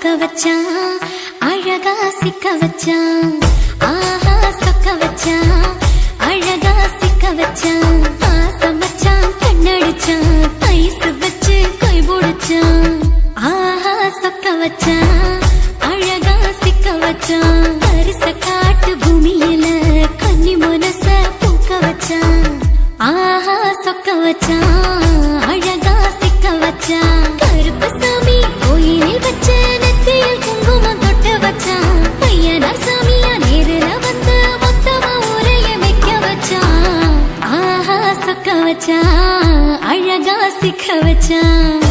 சொக்க வச்சான் அழகா சிக்க வச்சான் ஆஹா சொக்க வச்சான் அழகா சிக்க வச்சான் பாசம் வச்சான் கண்ணடிச்சான் ஐஸ் வச்சு கை போடுச்சான் ஆஹா சொக்க வச்சான் அழகா சிக்க வச்சான் பரிச காட்டு பூமியில கன்னி மனச பூக்க வச்சான் ஆஹா சொக்க வச்சான் அழகா சிக்க வச்சான் கருப்பு சாமி கோயிலில் வச்ச நெத்தியில் குங்குமம் தொட்டு வச்சான் பையனா சாமியா நேரில் வந்து மொத்தமா ஊரைய வைக்க வச்சான் ஆஹா சொக்க வச்சான் அழகா சிக்க வச்சான்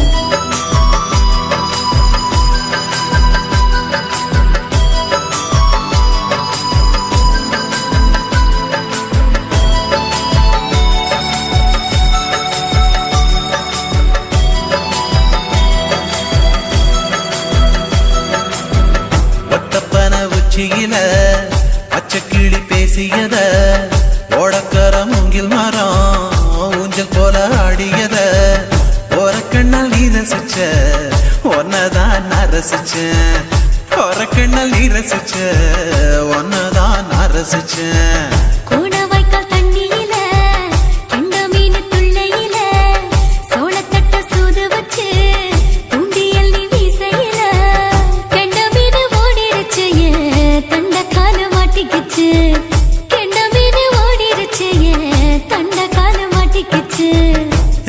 பச்சைக்கிளி பேசியத ஓடக்கர மூங்கில் மரம் ஊஞ்சல் போல ஆடியத ஒரு கண்ணால் நீ ரசிச்ச ஒன்னதான் நான் ரசிச்சேன் ஒரு கண்ணால் நீ ரசிச்ச ஒன்னதான் நான் ரசிச்சேன்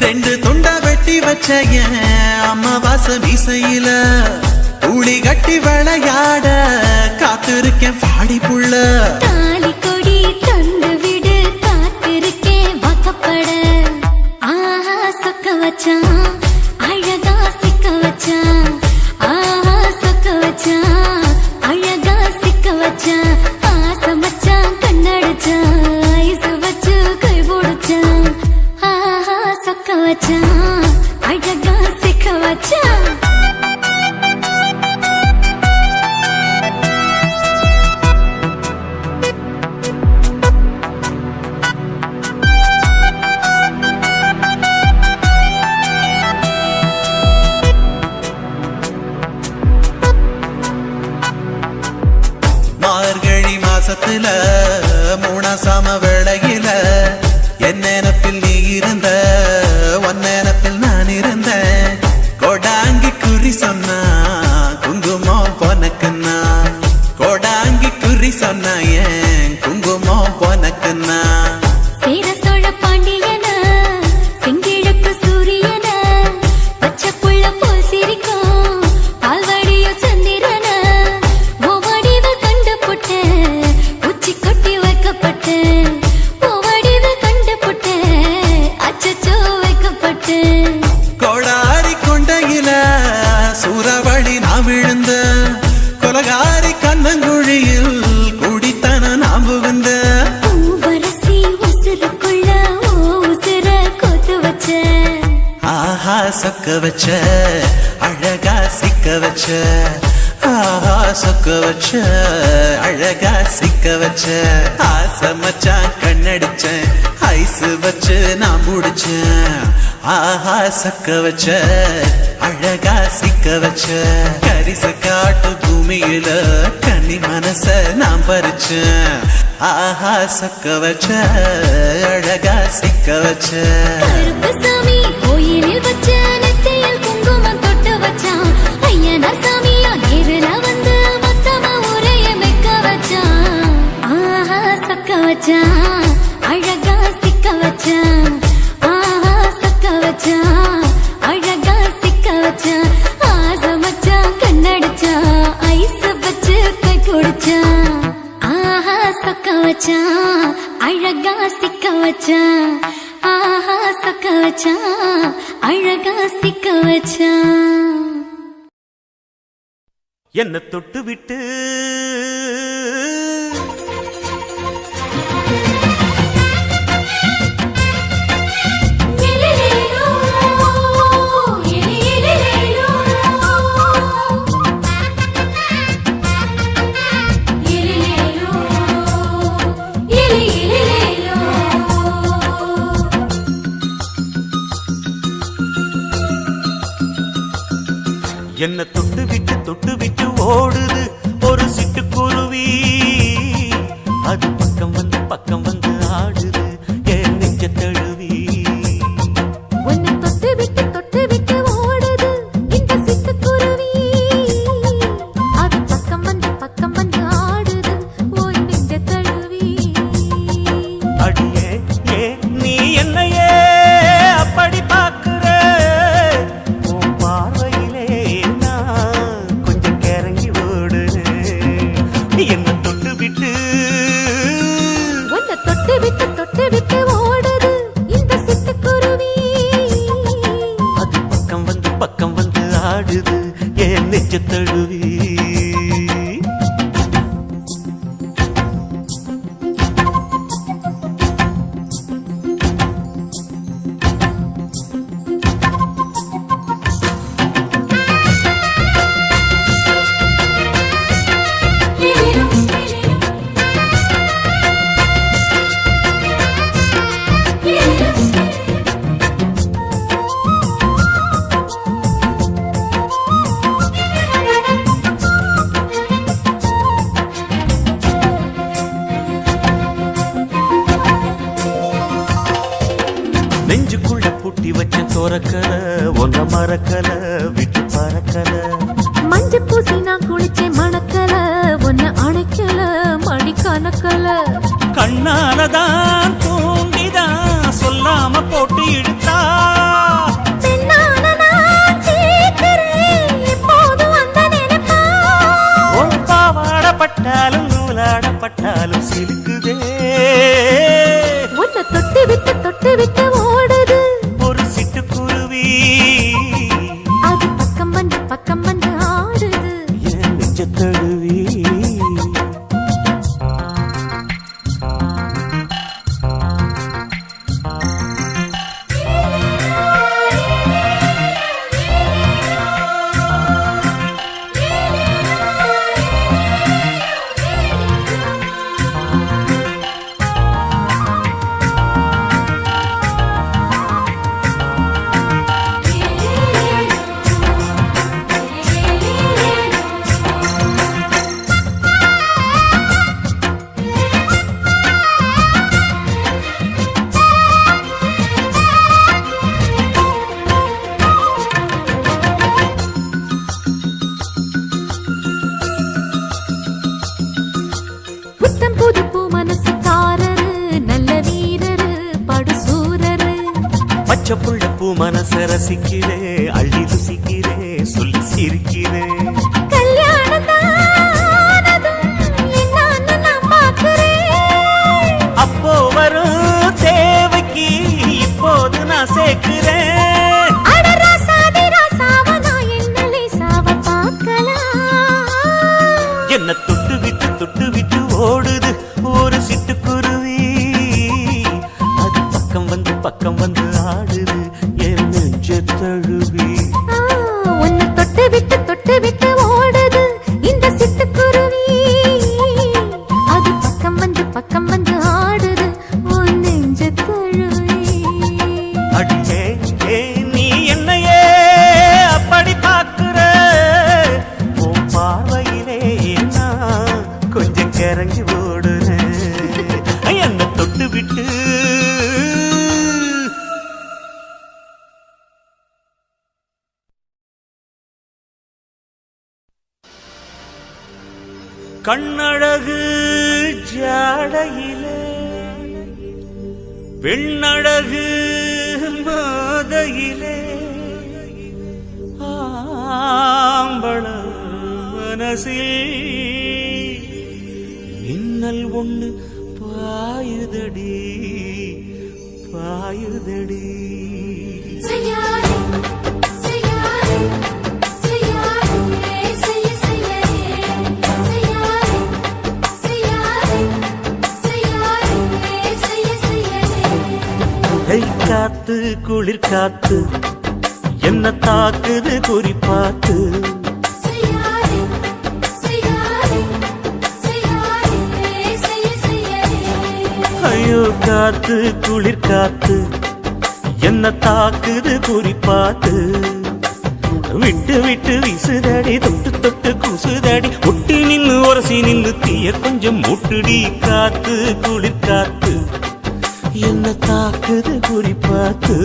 ரெண்டு துண்டா வெட்டி வச்ச அம்மாவாச மீசையில ஊழி கட்டி விளையாட காத்திருக்கேன் பாடி புள்ள தாலி கொடி தந்து விடு காத்திருக்கேன் வாக்கப்பட ஆஹா சொக்க வச்சான் அழகா சிக்க வச்சான் ஆஹா சொக்க வச்சான் அழகா சிக்க வச்சான் ஆசம் வச்சான் கண்ணடிச்சான் ஐஸ் வச்சு கை போடுச்சான் ஆஹா சொக்க வச்சான் அழகா சிக்க வச்சான் மார்கழி மாசத்துல மூணாசாம வேளையில என் நினப்பில் நீ இருந்த உன் நினப்பில் நான் இருந்தேன் கோடாங்கி குறி சொன்னா குங்குமம் பொனக்குன்னா கோடாங்கி குறி சொன்னா ஏன் குங்குமம் பொனக்குன்னா சேர சோழ பாண்டியனா செங்கிழக்கு சூரியனா பச்சை புள்ள போல் சிரிக்கும் பால்வடியோ சந்திரனா ஓவடிவ கண்டு புட்ட உச்சி கொட்டி வைக்கப்பட்டு ஓவடிவ கண்டு புட்ட அச்சச்சோ வைக்கப்பட்டு கோடாரி கொண்டையில சூறாவளி நான் விழுந்த கொலகாரி கண்ணங்குழியில் குடித்தன நான் புகுந்த பூவரசி உசுருக்குள்ள உசுர கொத்து வச்ச ஆஹா சொக்க வச்ச அழகா சிக்க வச்ச ஆஹா சொக்க வச்ச அழகா சிக்க வச்ச ஆசை மச்சான் கண்ணடிச்சேன் ஐஸ் வச்சு நான் முடிச்சேன் ஆஹா சொக்க வச்ச அழகா சிக்க வச்ச கரிச காட்டு பூமியில கன்னி மனச நான் பறிச்சேன் ஆஹா சொக்க வச்ச அழகா சிக்க வச்ச கருப்பு சாமி கோயிலில் வச்ச நெத்தியில் குங்குமம் தொட்டு வச்சான் ஐயனா சாமியா நேரில் வந்து மொத்தமா ஊரைய வைக்க வச்சான் ஆஹா சொக்க வச்சான் அழகா சிக்க வச்சான் ஆஹா சொக்க வச்சான் அழகா சிக்க வச்சான் ஆசை வச்சான் கண்ணடிச்சான் ஐஸ் வச்சு கை பிடிச்சான் ஆஹா சொக்க வச்சான் அழகா சிக்க வச்சான் ஆஹா சொக்க வச்சான் அழகா சிக்க வச்சான் என்ன தொட்டு விட்டு என்ன தொட்டு விட்டு ஓடுது ஒரு சிட்டுக்குருவி. அது பக்கம் வந்து ஆடுது என் நெஞ்ச தழுவி. உன்னை தொட்டு விட்டு ஓடுது இந்த சிட்டுக்குருவி. அது பக்கம் வந்து ஆடுது உன் நெஞ்ச தழுவி. அடியே ஏ நீ என்னையே அப்படி பார்க்கிற, உன் பார்வையிலே நான் கொஞ்சம் கிறங்கி ஓடுறேன். என்ன தொட்டு விட்டு உன்னை தொட்டு விட்டு ஓடுது இந்த சிட்டுக்குருவி. அது பக்கம் வந்து ஆடுது என் நெஞ்ச தழுவி. நெஞ்சுக்குள்ள பூட்டி வச்ச தோரக்கல ஒன்ன மறக்கல விட்டு பறக்கல. மஞ்சள் பூசி நான் குளிச்சேன் மணக்கல உன்னை அணைக்கல மணி கணக்கல. கண்ணாலதான் தூண்டிதான் சொல்லாம போட்டு இழுத்தா. பெண்ணான நான் கேட்கிறேன் எப்போதும் அந்த நினைப்பா. உன் பாவாடப்பட்டாலும் நூலாடப்பட்டாலும் சிலுக்குதே. உன்னை தொட்டு விட்டு ஓடுது ஒரு சிட்டுக்குருவி. அது பக்கம் வந்து ஆடுது என் நெஞ்ச தழுவி. புத்தம் புது பூ மனசுக்காரரு நல்ல வீரரு படுசூரரு. பச்சை புள்ள பூ மனச ரசிக்கிறே அள்ளி ருசிக்கிறே சொல்லி சிரிக்கிறே. கல்யாணம் தானதும் என்னன்னு நான் பார்க்கிறேன். அப்போ வரும் தேவைக்கு இப்போது நான் சேர்க்கிறேன். அட ராசாதி ராசாவ நான் என்ன லேசாவ பார்க்கலாம். என்ன தொட்டு விட்டு ஓடுது ஒரு சிட்டுக்குருவி. அது பக்கம் வந்து ஆடுது என் நெஞ்ச தழுவி. உன்னை தொட்டு விட்டு ஓடுது இந்த சிட்டுக்குருவி. அது பக்கம் வந்து ஆடுது உன் நெஞ்ச தழுவி. அடியே ஏ நீ என்னையே அப்படி பார்க்கிற, உன் பார்வையிலே நான் கொஞ்சம் கிறங்கி ஓடுறேன். என்ன தொட்டு விட்டு கண்ணழகு ஜாடையிலே பெண்ணழகு மாதையிலே ஆம்பள மனசில் மின்னல் ஒண்ணு பாயுதடி பாயுதடி. செய்யாதே செய்யாதே செய்யாதே செய்ய செய்யாதே செய்யாதே செய்யாதே செய்ய செய்யாதே. கை காத்து குளிர் காத்து என்ன தாக்குது குறி பார்த்து. செய்யாதே செய்யாதே செய்யாதே செய்ய செய்யாதே. ஐயோ காத்து குளிர் காத்து என்ன தாக்குது குறி பார்த்து. விட்டு விட்டு வீசுதடி தொட்டு தொட்டு கூசுதடி ஒட்டி நின்னு உரசி நின்னு தீய கொஞ்சம் மூட்டுடி காத்து குளிர் காத்து என்ன தாக்குது குறி பார்த்து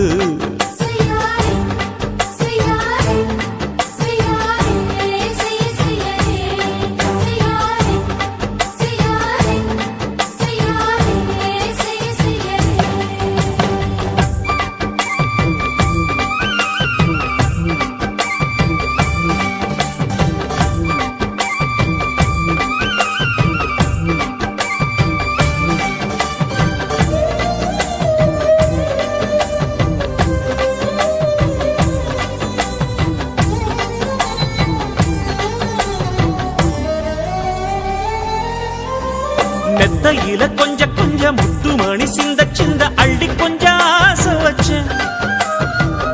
மெத்தையில கொஞ்சம் கொஞ்சம் முத்துமணி சிந்த சிந்த அள்ளி கொஞ்சம் ஆசை வச்சேன்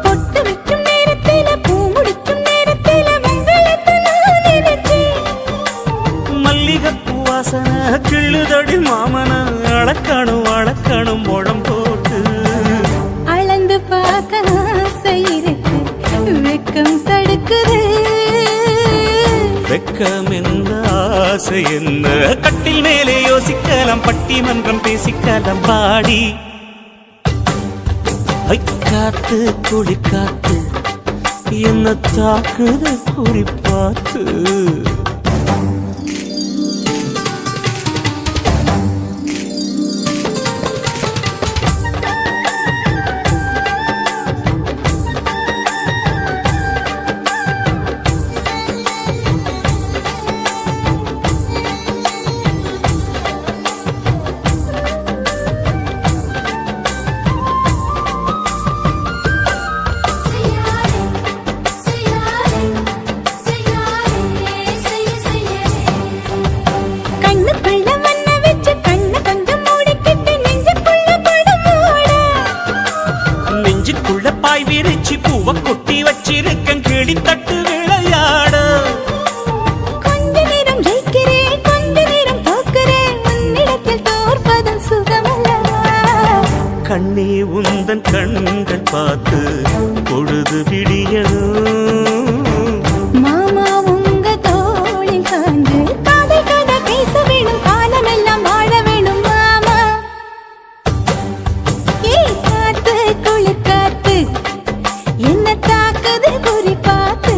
பொட்டு வைக்கும் நேரத்தில பூ முடிக்கும் நேரத்தில மங்களத்தை நான் நினைச்சேன் மல்லிகைப்பூ வாசனை கிள்ளுதடி மாமன அளக்கணும் முழம் போட்டு அளந்து பார்க்க ஆசை இருக்கு வெக்கம் தடுக்குது வெக்கம் என்ன ஆசை என்ன கட்டில் மேலே யோசிக்கலாம் பட்டிமன்றம் பேசிக்கலாம் பாடி காத்து குளி காத்து என்ன தாக்குது குறி பார்த்து பாய் விரிச்சு பூவ கொட்டி வச்சிருக்கேன் கிளி தட்டு விளையாட கொஞ்ச நேரம் ஜெயிக்கிறேன் கொஞ்ச நேரம் தோக்கிறேன் உன்னிடத்தில் தோற்பதும் சுகமல்லவா கண்ணே உந்தன் கண்கள் பார்த்து பொழுது விடியணும் மாமா உங்க தோளில் சார்ந்து காதை கதை பேச வேணும் காலமெல்லாம் வாழ வேணும் மாமா காத்து குளிர் காத்து என்ன தாக்குது குறி பார்த்து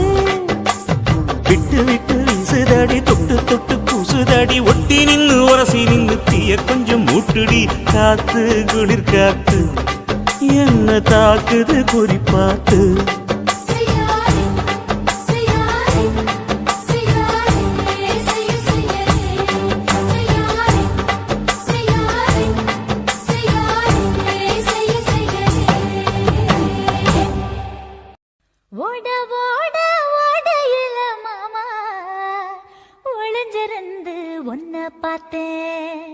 விட்டு விட்டு வீசுதடி தொட்டு தொட்டு கூசுதடி ஒட்டி நின்னு உரசி நின்னு தீய கொஞ்சம் மூட்டுடி காத்து குளிர் காத்து என்ன தாக்குது குறி பார்த்து ஓட ஓட ஓடையில மாமா ஒளிஞ்சிருந்து ஒன்ன பார்த்தேன்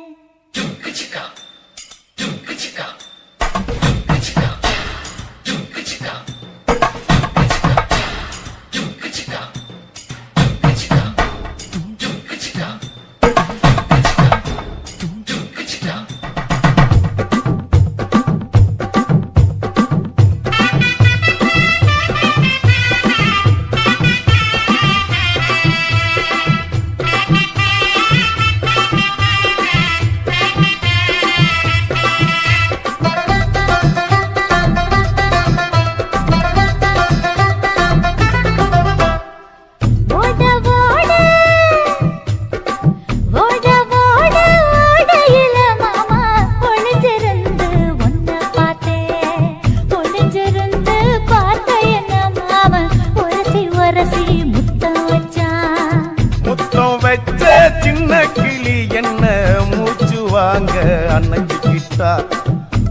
சின்ன கிளி என்ன மூச்சு வாங்க அணைச்சிக்கிட்டா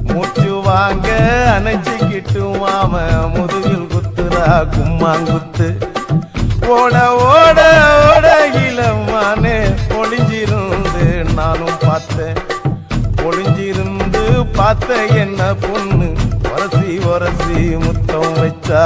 மூச்சு வாங்க அணைச்சிக்கிட்டு மாம முதுகில் குத்துறா கும்மாங்குத்து ஓட ஓட ஓட இளமானே ஒளிஞ்சிருந்து நானும் பார்த்தேன் ஒளிஞ்சிருந்து பார்த்த என்ன பொண்ணு ஒரசி ஒரசி முத்தம் வச்சா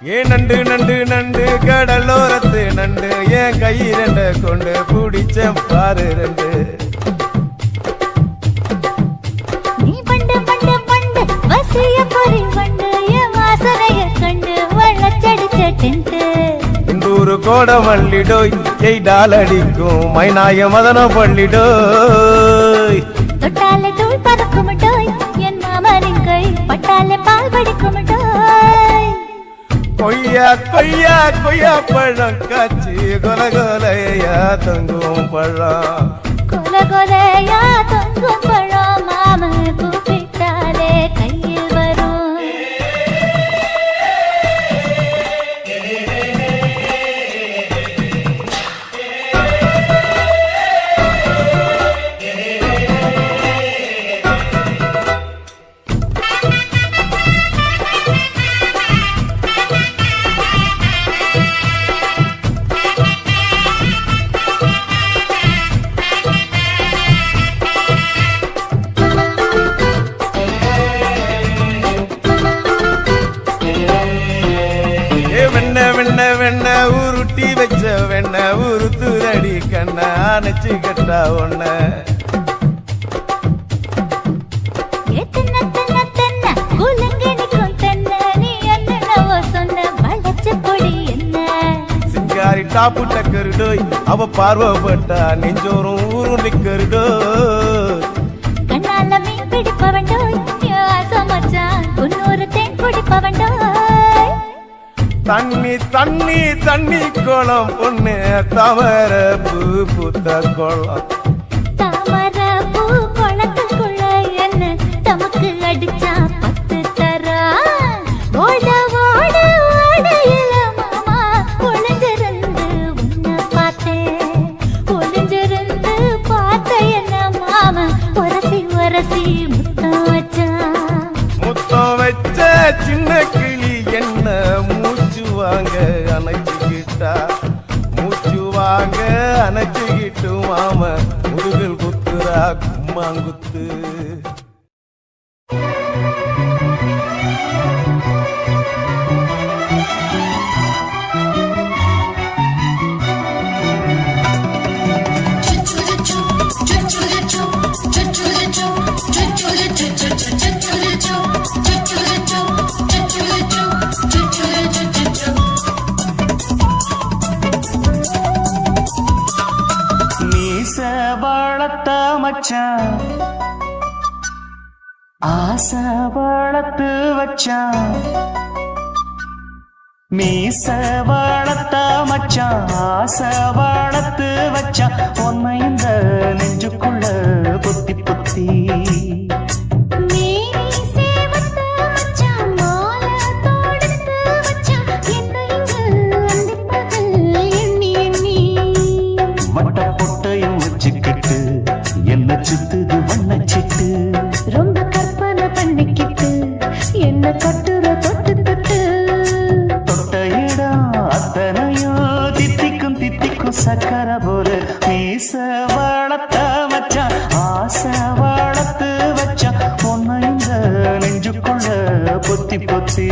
ஏன் நண்டு நண்டு நண்டு கடலோரத்து நண்டு என் கையிரண்ட கொண்டு பிடிச்ச பாரு ரெண்டு நீ பண்டு பண்டு பண்டு வசிய பொறி பண்டு என் வாசனைய கண்டு வள்ளச்சடிச்ச டென்ட் இந்தூரு கோட மல்லிடோய் எய்டால் அடிக்கும் மைனாய மதன பள்ளிடோய் தொட்டாலே தூள் பறக்குமட்டோய் என் மாமனின் கை பட்டாலே பால் படிக்குமட்டோய் கொய்யா கொய்யா கொய்யா பழம் காய்ச்சி கொல கொலையா தொங்கும் பழம் கொல கொலையா தொங்கும் பழம் மாம கூப்பிட்டாலே கையில் வரும் வெண்ண உருட்டி வச்ச வெண்ண உருத்துரடி கண்ண அணைச்சு கட்டா ஒண்ண சிங்காரி டாப்பு டக்கருடோய் அவ பார்வப்பட்டா நெஞ்சோறும் ஊரும் நிக்கருடோய் கண்ணால மீன் பிடிப்பவண்டோய் ஆசமச்சான் குன்னூறு தேன் குடிப்பவண்டோய் தண்ணி தண்ணி தண்ணி கோலம் பொண்ணு தவற பூ பூத்த கோலம் தாமர பூ குளத்துக்குள்ள என்ன தமக்கு அடிச்சா 10 தரா ஓட ஓட ஓடையில மாமா ஒளிஞ்சிருந்து உன்னை பார்த்தேன் ஒளிஞ்சிருந்து பார்த்த என்ன மாமா உரசி உரசி முத்தம் வச்ச சின்ன கிளி என்ன மூச்சு வாங்க அணைச்சுக்கிட்டா மூச்சு வாங்க அணைச்சுக்கிட்டு மாம முதுகில் குத்துரா கும்மாங்குத்து மச்சான் ஆசை வளர்த்து வச்சான் மீச வளர்த்த மச்சான் ஆசை வளர்த்து வச்சான் உன்னை இந்த நெஞ்சுக்குள்ள பொத்தி பொத்தி என்ன சுத்துது வண்ணச்சிட்டு ரொம்ப கற்பனை பண்ணிக்கிட்டு என்ன கட்டுற தொட்டு தொட்டு தொட்ட இடம் அத்தனையோ தித்திக்கும் தித்திக்கும் சக்கர போல மீச வளர்த்த வச்சான் ஆசை வளர்த்து வச்சான் உன்னை இந்த நெஞ்சுக்குள்ள பொத்தி பொத்தி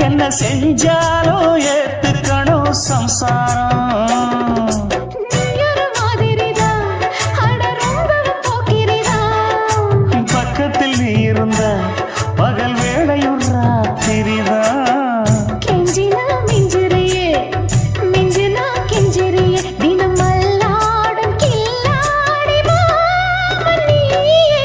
என்ன செஞ்சாலும் ஏத்துக்கணும் சம்சாரம் பக்கத்தில் நீ இருந்த பகல் வேளையும் ராத்திரிதான். கெஞ்சினா மிஞ்சிறியே மிஞ்சினா கெஞ்சிறியே தினம் மல்லாடும் கில்லாடி மாமன் நீயே.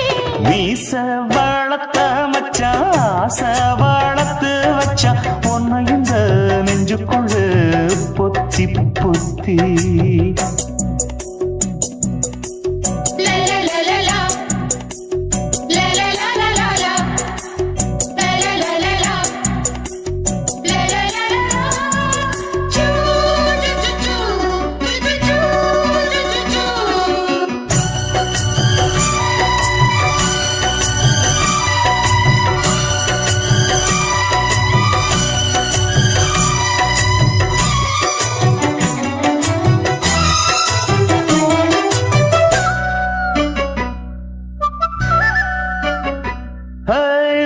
மீச வளர்த்த மச்சான் ஆசை வளர்த்து வச்சான் உன்னை இந்த நெஞ்சுக்குள்ள பொத்தி பொத்தி.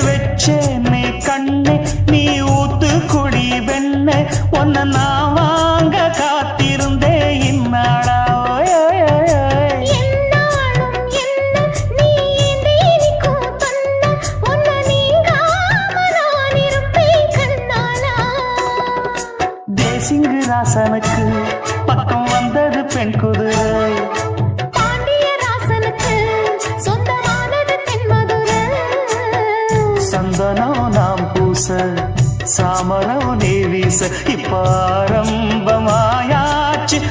வெச்சேனே கண்ணே நீ ஊத்து குடி வெண்ணே உன்னை நான் வாங்க காத்திருந்தே இந்நாளா. என்னாலும் என்ன நீ நீக்கும் பண்ண உன்னை நீங்காம நான் இருப்பேன் கண்ணாலா. தேசிங்கு ராசனுக்கு பக்கம் வந்தது பெண் குதிரை. பாண்டிய ராசனுக்கு சொந்தமானது தென்மதுரை. சந்தனம் நாம் பூச சாமரம் நீ வீச இப்பாரம்பமாயாச்சு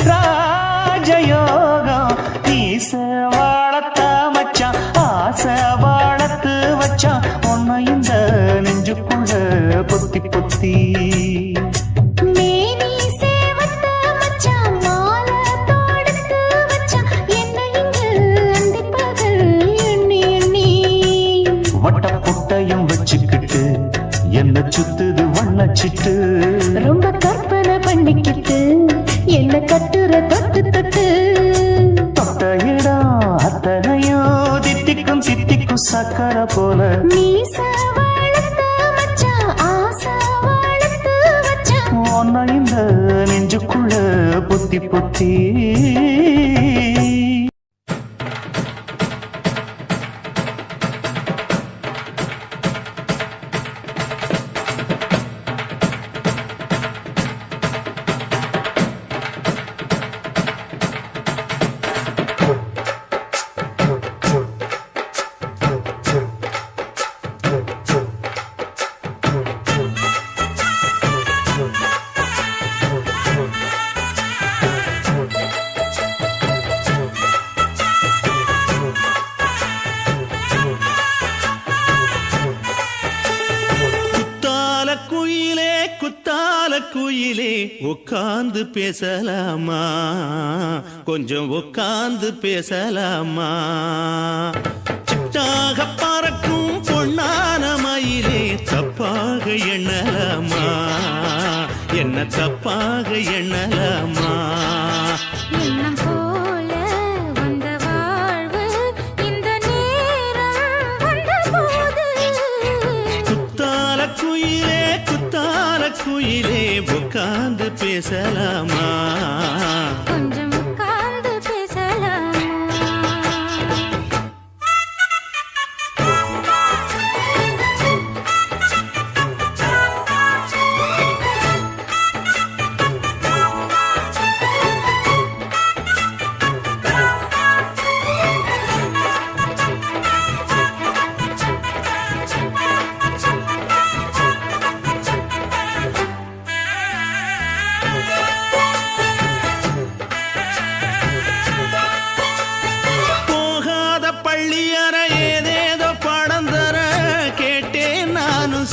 ராஜயோகம். ஈச வாழத்த மச்சான் ஆசை வாழத்து வச்சான் உன்னை இந்த நெஞ்சுக்குள்ள பொத்தி பொத்தி. மேனி சேவத்த மச்சான் மாலை தொடுத்து வச்சான் என்னை இங்கு அந்திப்பகல் எண்ணி எண்ணி. வட்ட புட்டையும் வச்சுக்கிட்டு என்ன சுத்துது வண்ணச்சிட்டு. ரொம்ப கற்பனை பண்ணிக்கிட்டு என்ன கட்டுற தொட்டு தொட்டு. தொட்ட இடம் அத்தனையோ தித்திக்கும் தித்திக்கும் சக்கரை போல. மீச வளர்த்த மச்சான் ஆசை வளர்த்து வச்சான் உன்னை இந்த நெஞ்சுக்குள்ள பொத்தி பொத்தி. குயிலே உட்கார்ந்து பேசலாமா, கொஞ்சம் உட்கார்ந்து பேசலாமா. சிட்டாக பறக்கும் பொன்னான மயிலே தப்பாக எண்ணலாமா, என்ன தப்பாக எண்ணலாமா. எண்ணம் போல வந்த வாழ்வு இந்த நேரம் வந்தபோது. குத்தால குயிலே குத்தால குயிலே உட்கார்ந்து பேசலாமா, கொஞ்சம் உட்கார்ந்து பேசலாமா.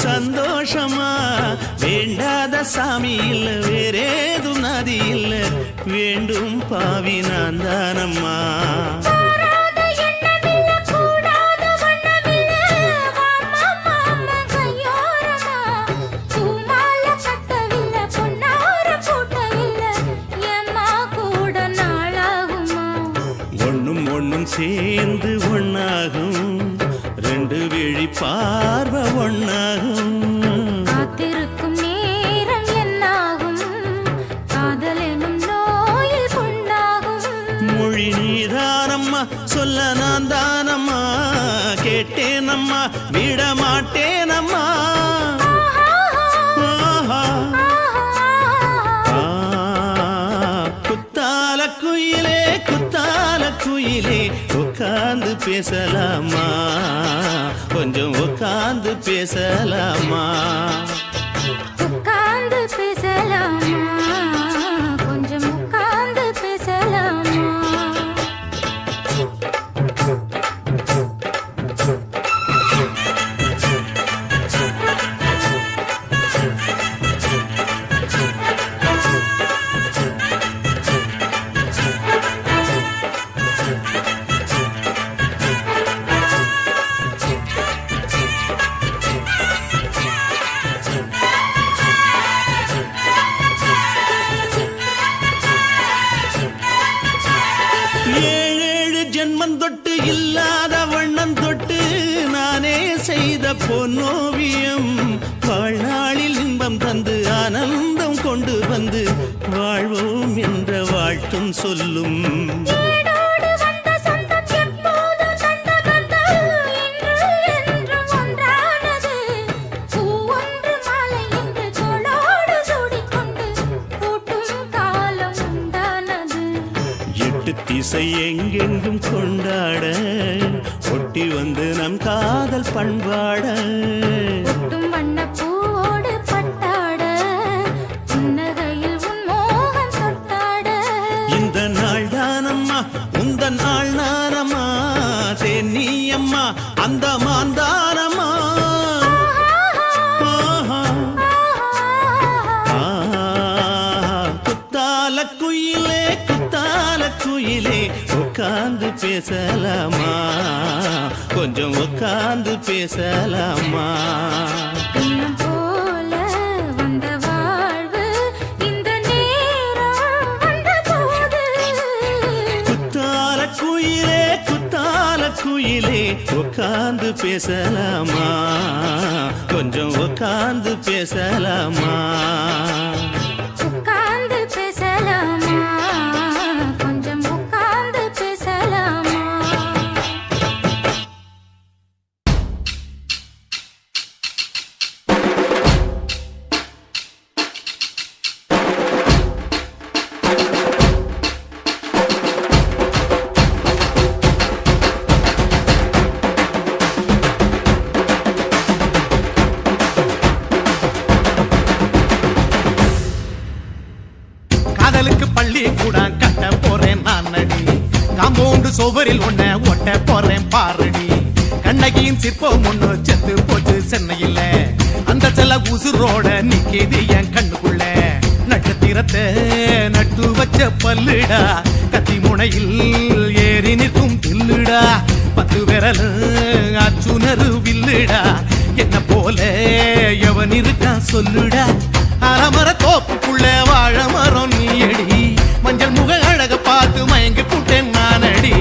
சந்தோஷமா வேண்டாத சாமி இல்ல வேறேதும் நதி இல்ல, வேண்டும் பாவி நான் தானம்மா. ஒண்ணும் ஒண்ணும் சேர்ந்து ஒண்ணாகும், ரெண்டு விழி பார்வை ஒண்ணாகும். காத்திருக்கும் நேரம் என்னாகும், காதல் எனும் நோயில் புண்ணாகும். மொழி நீதானம்மா, சொல்ல நான் தானம்மா, கேட்டேனம்மா விட மாட்டேனம்மா. ஆஹா. குத்தால குயிலே குத்தால குயிலே உட்கார்ந்து பேசலாமா, கொஞ்சம் உட்கார்ந்து பேசலாமா. உட்கார்ந்து பேசலாமா, கொஞ்சம் உட்கார்ந்து பேசலாமா. ஏழேழு ஜென்மம் தொட்டு இல்லாத வண்ணம் தொட்டு நானே செய்த பொன்னோவியம் வாழ்நாளில் இன்பம் தந்து ஆனந்தம் கொண்டு வந்து வாழ்வோம் என்ற வாழ்த்தும் சொல்லும். ஏடோடு வந்த சொந்தம் எப்போதும் தந்த பந்தம் இன்று என்றும் ஒன்றானது. பூவொன்று மாலை என்று தோளோடு சூடிக்கொண்டு பூட்டும் காலம் உண்டானது. எட்டு திசை எங்கெங்கும் கொண்டாட ஒட்டி வந்து நம் காதல் பண்பாட. ஒட்டும் வண்ணப் பூவோடு பட்டாட புன்னகையில் உன் மோகம் தொட்டாட. இந்த நாள் தானம்மா உந்த நாள் நானம்மா, தென்னியம்மா அந்த மாந்தானம்மா. ஆஹா. குத்தால குயிலே குத்தால குயிலே உட்கார்ந்து பேசலாமா, கொஞ்சம் உட்கார்ந்து பேசலாமா. இன்னும் போல வந்த வாழ்வு இந்த நேரம் வந்தபோது. குத்தால குயிலே குத்தால குயிலே உட்கார்ந்து பேசலாமா, கொஞ்சம் உட்கார்ந்து பேசலாமா. உட்கார்ந்து பேசலாமா, கொஞ்சம் உட்கார்ந்து பேசலாமா. காதலுக்கு பள்ளி கூட கட்ட போறேன் நான் அடி, காம்பவுண்டு சுவரில் ஒன்ன ஒட்ட போறேன் பாரடி. கண்ணகியின் சிற்பம் ஒண்ணு செத்து போச்சு சென்னையில, அந்த செல்ல உசுரோட நிக்கிது என் கண்ணுக்குள்ள. நட்சத்திரத்தை நட்டு வச்ச பல்லுடா, கத்தி முனையில் ஏறி நிற்கும் தில்லுடா. 10 விரல் அச்சுணரு வில்லுடா, என்ன போல எவன் இருக்கான் சொல்லுடா. அறமர தோப்புக்குள்ள வாழ மரம் நீயடி, மஞ்சள் முக அழக பார்த்து மயங்கி புட்டேன் நானடி.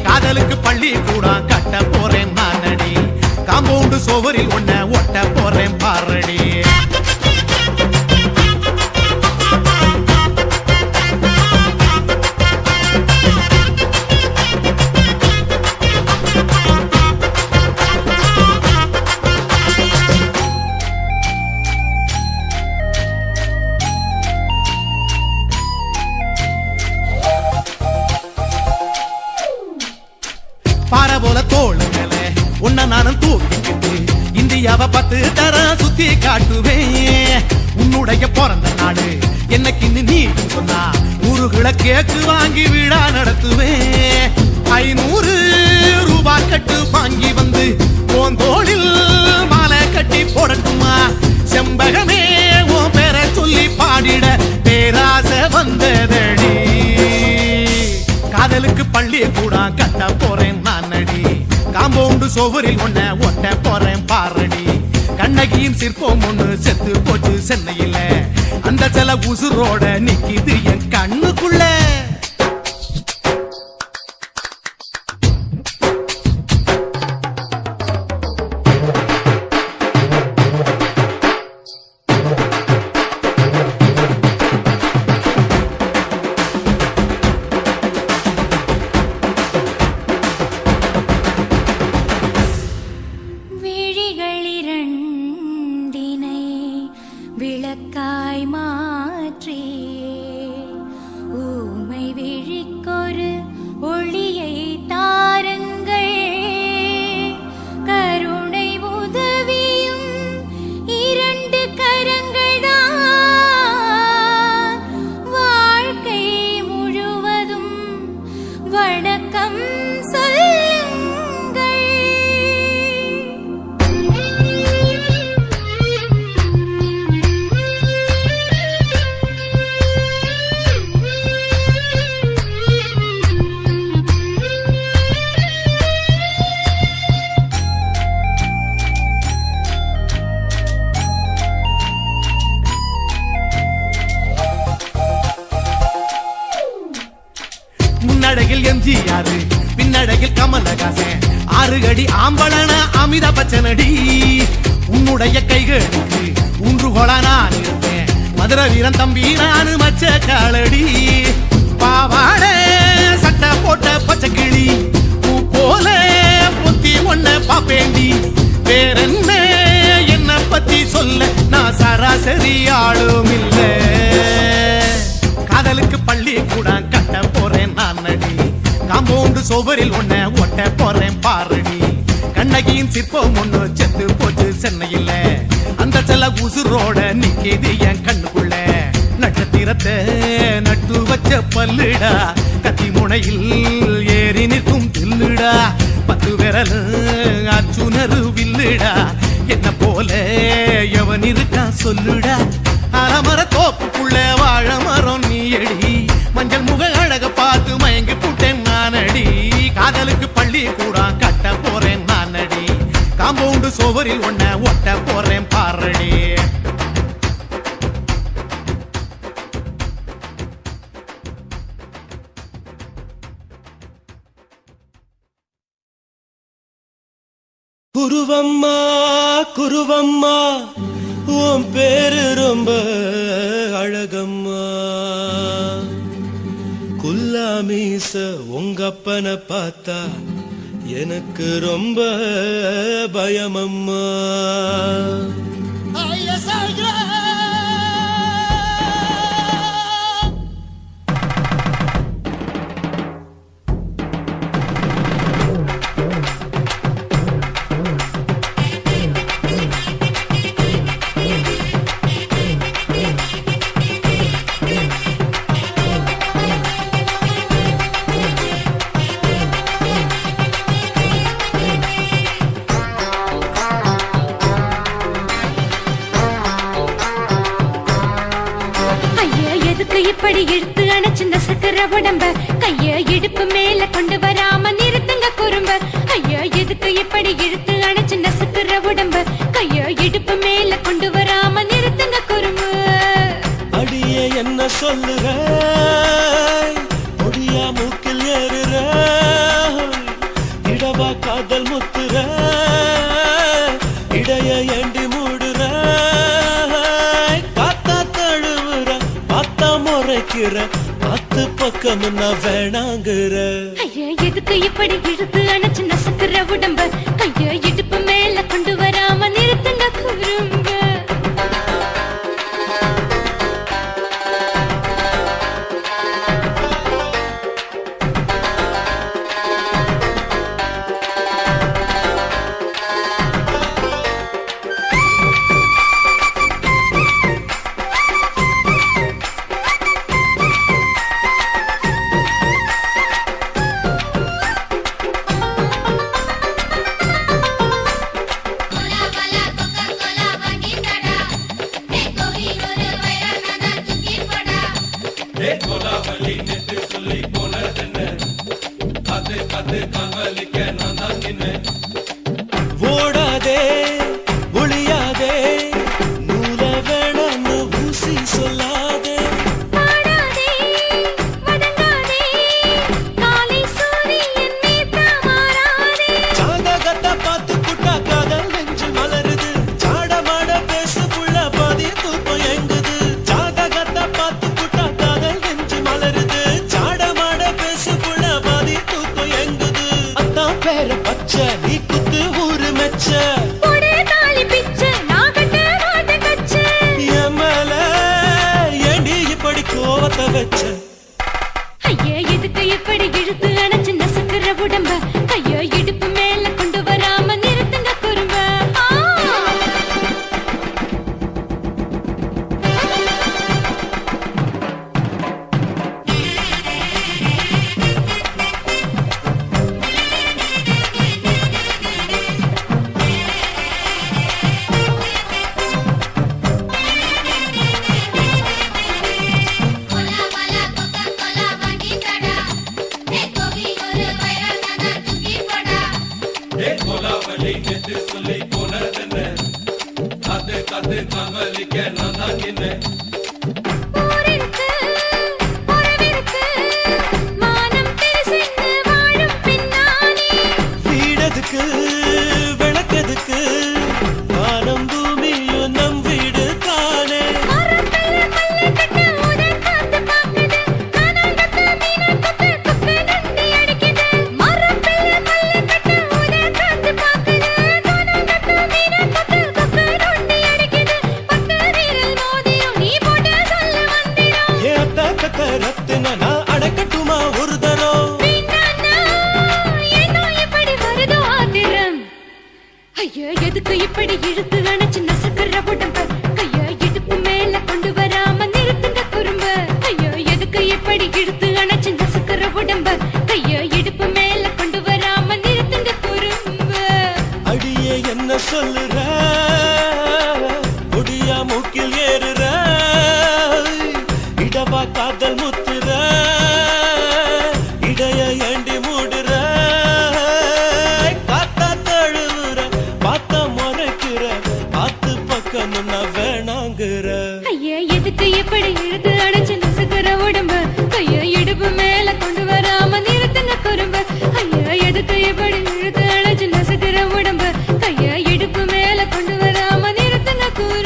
காதலுக்கு பள்ளி கூட கட்ட போறேன் நானடி, காம்பவுண்டு சுவரில் ஒன்ன ஒட்ட போறேன் பாரடி. பாறை போல தோளு மேல உன்ன நானும் தூக்கிக்கிட்டு இந்தியாவை 10 தரம் சுத்தி காட்டுவேன். உன்னுடைய பிறந்த நாடு என்னைக்கு நீ சொன்னா 100 கிலோ கேக்கு வாங்கி விழா நடத்துவேன். 500 ரூபாய் கட்டு வாங்கி வந்து உன் தோளில் மாலை கட்டி போடட்டுமா. செம்பகமே உன் பேரை சொல்லி பாடிட பேராசை வந்ததடி. காதலுக்கு பள்ளி கூட கட்ட போறேன் நானடி, காம்பவுண்டு சுவரில் ஒன்ன ஒட்ட போறேன் பாரடி. கண்ணகியின் சிற்பம் ஒண்ணு செத்து போச்சு சென்னையில, அந்த சில உசுரோட நிக்கிது என் கண்ணுக்குள்ள. விழி விழிகள் இரண்டினை விளக்காய் மாற்றி ஊமை விழிக்கொரு ஒளியை தாருங்கள் கருணை உதவியும் இரண்டு கரங்கள்தான் வாழ்க்கை முழுவதும் வணக்கம் முன்னடகில் எம்ஜிஆர் பின்னடகில் கமலஹாசன் 6 அடி ஆம்பளன அமிதாப் பச்சனடி உன்னுடைய கைகளுக்கு ஊன்றுகோலா நான் இருப்பேன் மதுரை வீரன் தம்பி நானு மச்ச காலடி பாவாட சட்டை போட்ட பச்சை கிளி பூ போல பொத்தி ஒன்ன பாப்பேண்டி வேறென்ன என்ன பத்தி சொல்ல நான் சராசரி ஆளும் இல்ல காதலுக்கு பள்ளி கூட கட்ட போறேன் நான் நடி காம்பவுண்டு சோவரில் ஒன்ன ஒட்ட போறேன் பாரடி கண்ணகியின் சிற்பம் ஒண்ணு செத்து போச்சு சென்னையில் அந்த செல்ல உசுரோட நிக்கிது என் கண்ணுக்குள்ள நட்சத்திரத்தை நட்டு வச்ச பல்லுடா கத்தி முனையில் ஏறி நிற்கும் தில்லுடா 10 விரல் அச்சுணரு வில்லுடா என்ன போல எவன் இருக்கா சொல்லுடா அலமர தோப்புக்குள்ள வாழ மரம் நீ அடி மஞ்சள் முக அழக பார்த்து மயங்கி புட்டேன் நானடி காதலுக்கு பள்ளி கூட கட்ட போறேன் நானடி காம்பவுண்டு சோவரில் ஒன்ன ஒட்ட போறேன் பாரடி குருவம்மா குருவம்மா உன் பேரு ரொம்ப அழகம்மா குல்லாமீச உங்க அப்பனை பார்த்தா எனக்கு ரொம்ப பயமம்மா இப்படி இழுத்து அணைச்சிருந்த சக்கர உடம்ப கைய இடுப்பு மேல கொண்டு வராம நிறுத்துங்க குறும்ப ஐயா எதுக்கு இப்படி இழுத்து அணைச்சிருந்த சக்கர உடம்ப கைய இடுப்பு மேல கொண்டு வராம நிறுத்துங்க குறும்பு அடியே என்ன சொல்லுற முடியா மூக்கில் ஏறுற இடவா காதல் முத்துற இடைய ஏண்டி மூடுற காத்தா தழுவுற பார்த்தா முறைக்கிற 10 பக்கம் நான் வேணாங்குற ஐயா எதுக்கு இப்படி இழுத்து அணைச்சு நசுக்குற உடம்ப கைய இடுப்பு மேல கொண்டு வராம நிறுத்துங்க குறும்ப ஊரிருக்கு, உறவிருக்கு, மானம் பெருசென்று வாழும் பெண்ணானே. வீடதுக்கு விளக்கதுக்கு வானம் பூமியும் நம் வீடு தானே. மரத்துல மல்லி கட்டு உதன் காத்து பாக்குது, கானாங்கத்து மீனாங்கத்து குக்கு நொண்டி அடிக்குது. மரத்துல மல்லி கட்டு உதன் காத்து பாக்குது, கானாங்கத்து மீனாங்கத்து குக்கு நொண்டி அடிக்குது. பத்து வீரல் மோதியும் நீ போட்டு சொல்ல வந்திடும். ஏ அத்த கத்த ரத்தின நான் அடக்கட்டுமா ஒரு தரம். வீணானா, ஏனோ இப்படி வருதோ ஆத்திரம். ஐயோ, எதுக்கு இப்படி இழுத்து அணைச்சு நசுக்குற உடம்ப? கைய இடுப்பு மேல கொண்டு வராம நிறுத்துங்க குறும்ப. ஐயோ, எதுக்கு இப்படி இழுத்து அணைச்சு நசுக்குற உடம்ப? கைய இடுப்பு மேல கொண்டு வராம நிறுத்துங்க குறும்ப. அடியே என்ன சொல்லுற, முடியா மூக்கில் ஏறுற, இடவா காதல் முத்துற, இடைய ஏண்டி மூடுற, காத்தா தழுவுற, பார்த்தா முறைக்கிற, ஆத்து பக்கம் நான் வேணாங்குற. ஐயா, எதுக்கு இப்படி இழுத்து அணைச்சு நசுக்குற உடம்ப? கைய இடுப்பு மேல கொண்டு வராம நிறுத்துங்க குறும்ப. ஐயா, எதுக்கு இப்படி இழுத்து அணைச்சு நசுக்குற உடம்ப? கைய இடுப்பு மேல கொண்டு வராம நிறுத்துங்க குறும்ப.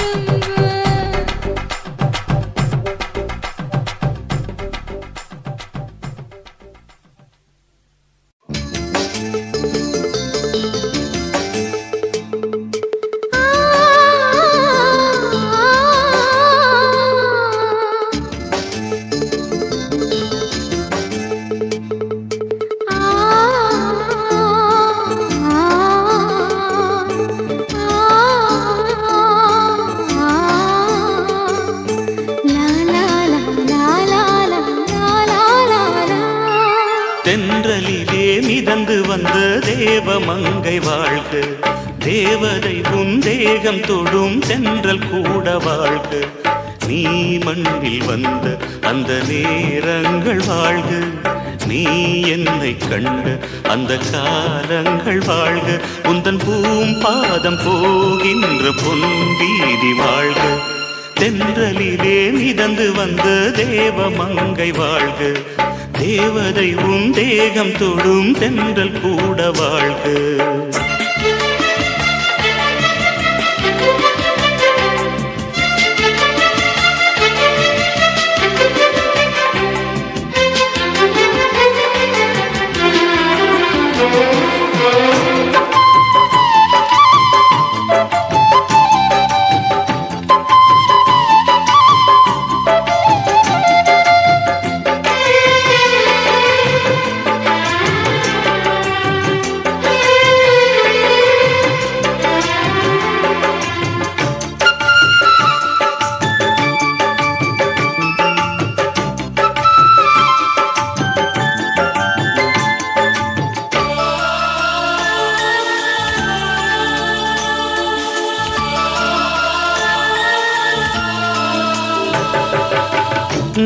தென்றலிலே மிதந்து வந்த தேவமங்கை வாழ்க, தேவதை உன் தேகம் தொடும் தென்றல் கூட வாழ்க. நீ மண்ணில் வந்த அந்த நேரங்கள் வாழ்க, நீ என்னை கண்ட அந்த காலங்கள் வாழ்க. உந்தன் பூம்பாதம் போகின்ற பொன் வீதி வாழ்க. தென்றலிலே மிதந்து வந்த தேவமங்கை வாழ்க, தேவதை உன் தேகம் தொடும் தென்றல் கூட வாழ்க.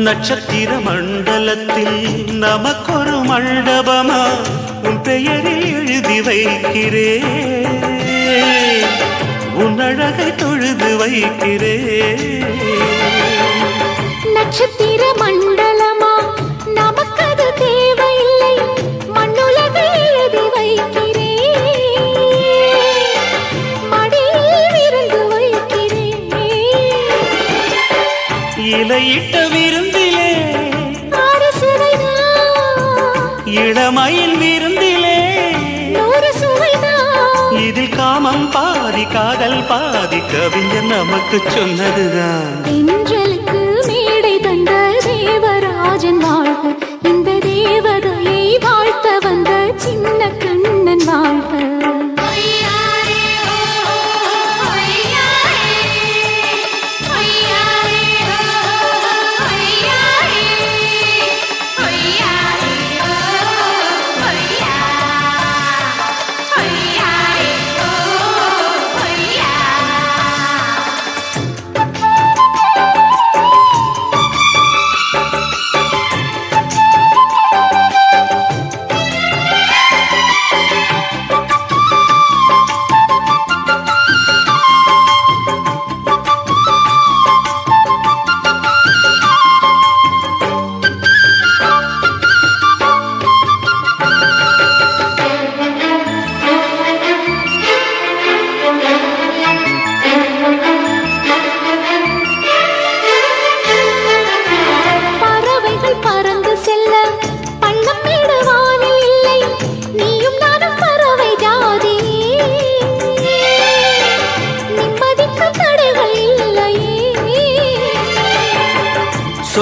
நட்சத்திர மண்டலத்தில் நமக்கொரு மண்டபமா உன் பெயரில் எழுதி வைக்கிறேன், உன் அழகை தொழுது வைக்கிறேன். நட்சத்திர மண்டலமா நமக்கது தேவையில்லை, மண்ணுலகை எழுதி வைக்கிறேன், மடியில் விருந்து வைக்கிறேன். இலையிட்ட விருந்திலே ஆறு சுவைதான், இளமையின் விருந்திலே நூறு சுவைதான். இதில் காமம் பாதி காதல் பாதி கவிஞர் நமக்கு சொன்னதுதான். தென்றலுக்கு மேடை தந்த தேவராஜன் வாழ்க, இந்த தேவதையை வாழ்த்த வந்த சின்ன கண்ணன் வாழ்க.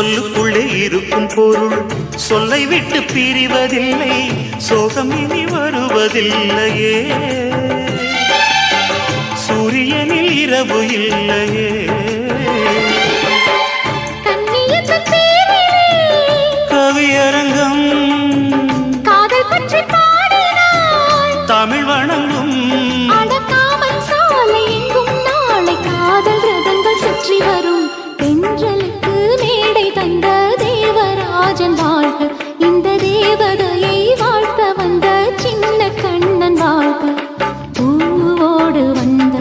சொல்லுக்குள்ளே இருக்கும் பொருள் சொல்லை விட்டு பிரிவதில்லை, சோகம் இனி வருவதில்லையே. சூரியனில் இரவு இல்லையே. கண்ணியத்தின் பேரிலே கவியரங்கம் காதல் பற்றி பாடினாள். தமிழ் வணங்கும் அடக்காமன் சாலை எங்கும் நாளை காதல் ரதங்கள் சுற்றி வரும். தென்றலுக்கு மேடை தந்த தேவராஜன் வாழ்க, இந்த தேவதையை வாழ்த்த வந்த சின்ன கண்ணன் வாழ்க. பூவோடு வந்த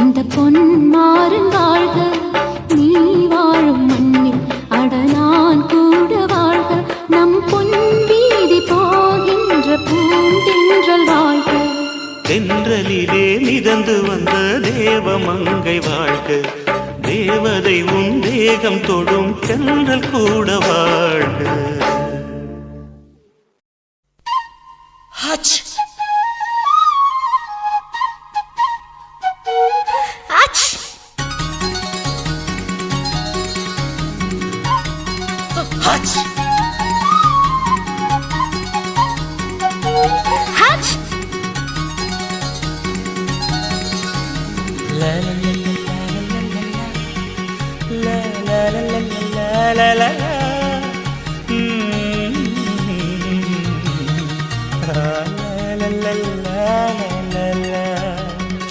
இந்த பொன்மாறன் வாழ்க, நீ வாழும் மண்ணில் அட நான் கூட வாழ்க. நம் பொன் வீதி போகின்ற பூந்தென்றல் வாழ்க. தென்றலிலே மிதந்து வந்த தேவமங்கை வாழ்க, தேவதை உன் தேகம் தொடும் தென்றல் கூட வாழ்க. ஹச் ஹச் ஹச்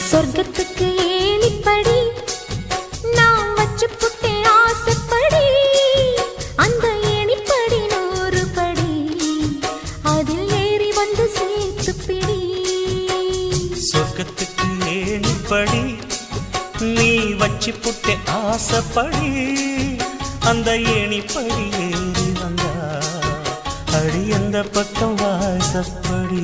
சொர்க்கத்துக்கு ஏணிப்படி நான் வச்சு புட்டே ஆசைப்படி. அந்த ஏணிப்படி 100 படி, அதில் ஏறி வந்து சேர்த்து பிடி. சொர்க்கத்துக்கு ஏணிப்படி நீ வச்சு புட்டே ஆசைப்படி. அந்த ஏணிப்படி ஏறி வந்தா அடி அந்த பக்கம் வாசப்படி.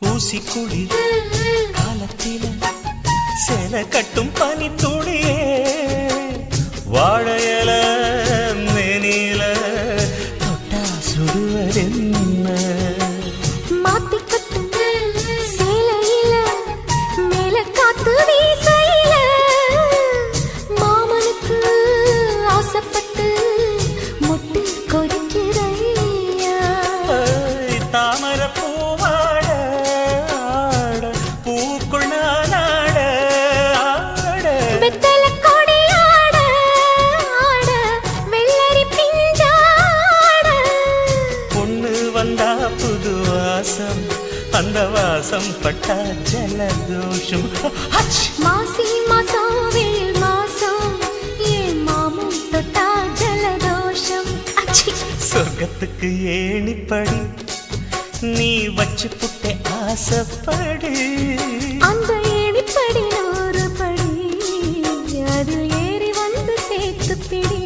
ஊசி குடி காலத்தில சேலை கட்டும் பனி துளியே, வாழையல மேனில தொட்டா சுடுவதென்ன. மாத்தி கட்டும் சேலையில மேல காத்து வீசையில, மாமனுக்கு ஆசைப்பட்டு முட்டு கொதிக்கிறையா. தாமர பூவாட ஆட பூக்குள் நானாட ஆட. வெத்தலை கொடி ஆட ஆட வெள்ளரி பிஞ்சாட. பொண்ணு வந்தா புது வாசம், அந்த வாசம் பட்டா ஜலதோஷம். ஹச்! மாசி மாசம் வெயில் மாசம் ஏன் மாமன் தொட்டா ஜலதோஷம். அச்சி சொர்க்கத்துக்கு ஏணிப்படி நீ வச்சு புட்டே ஆசைப்படி. அந்த ஏணிப்படி 100 படி, அதில் ஏறி வந்து சேர்த்து பிடி.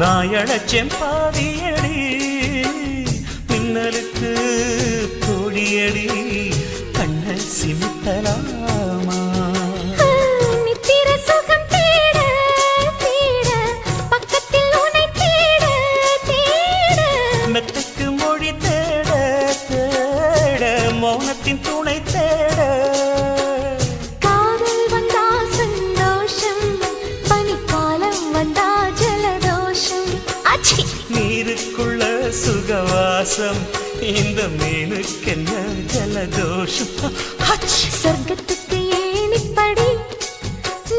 நாயழச்சேன் பாதியடி மின்னலுக்கு கோடியடி கண்ண சிமிட்டலாமா நித்திர உன்னை தேட. காதல் வந்தா சந்தோஷம், பனிக்காலம் வந்தா ஜலதோஷம். அச்சி நீருக்குள்ள சுகவாசம், இந்த மீனுக்கென்ன ஜலதோஷம். சொர்க்கத்துக்கு ஏணிப்படி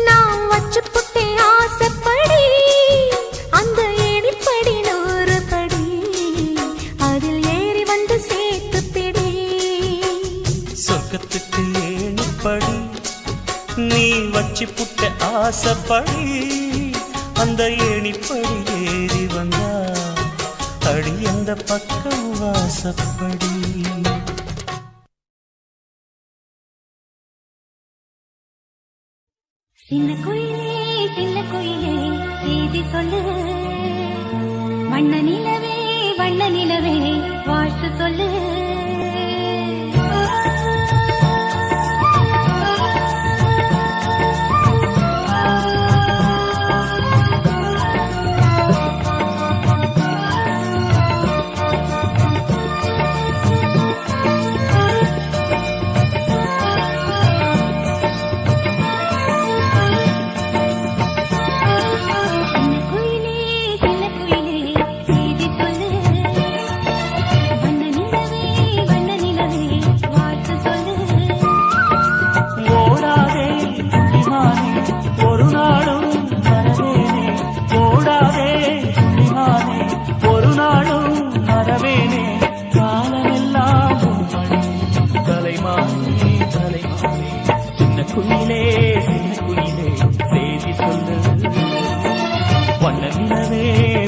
நான் வச்சு புட்டே ஆசைப்படி, அந்த ஏணிப்படி 100 படி, அதில் ஏறி வந்து சேர்த்து பிடி. சொர்க்கத்துக்கு ஏணிப்படி நீ வச்சு புட்ட ஆசைப்படி, அந்த ஏணிப்படி ஏறி வந்தா அடி அந்த பக்கம் வாசப்படி. சின்ன குயிலே செய்தி சொல்லு, வண்ண நிலவே வாழ்த்து சொல்லு.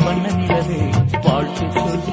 வண்ண நிலவே வாழ்த்து சொல்லு.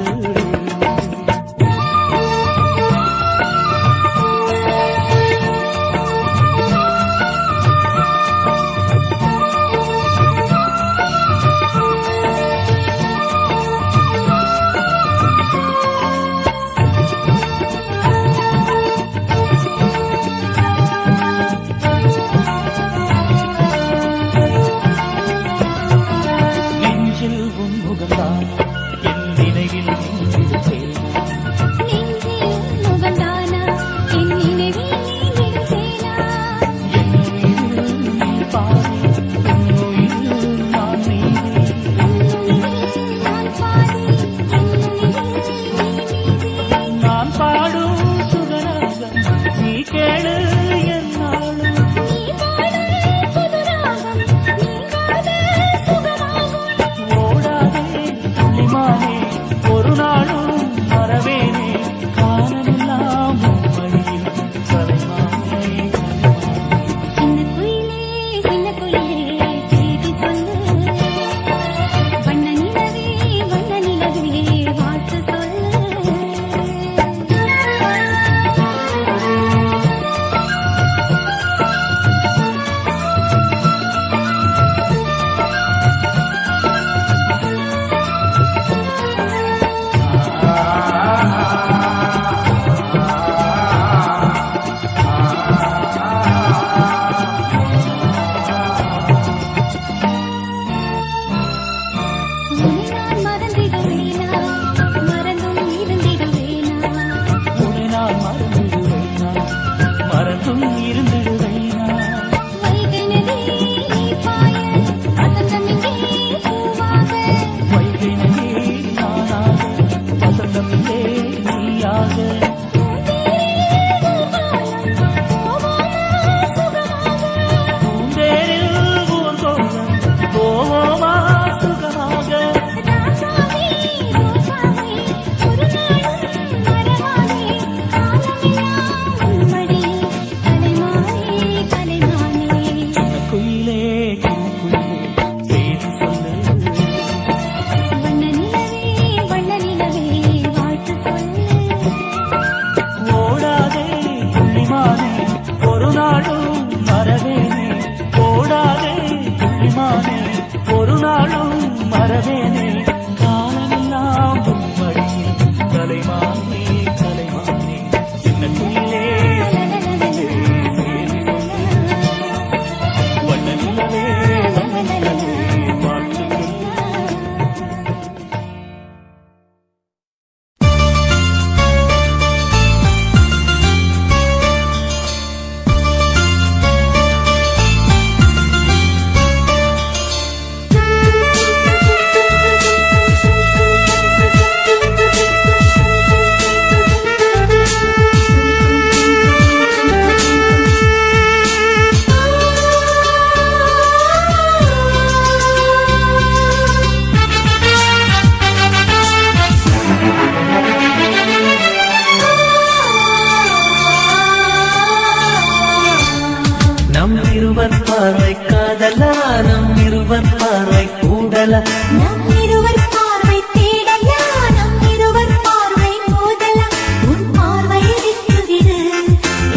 பார்வை காதலா நம் இருவர் பார்வை கூடல நம் இருவர் பார்வை தேடலா நம் இருவர் பார்வை மோதலா உன் பார்வையை விட்டுவிடு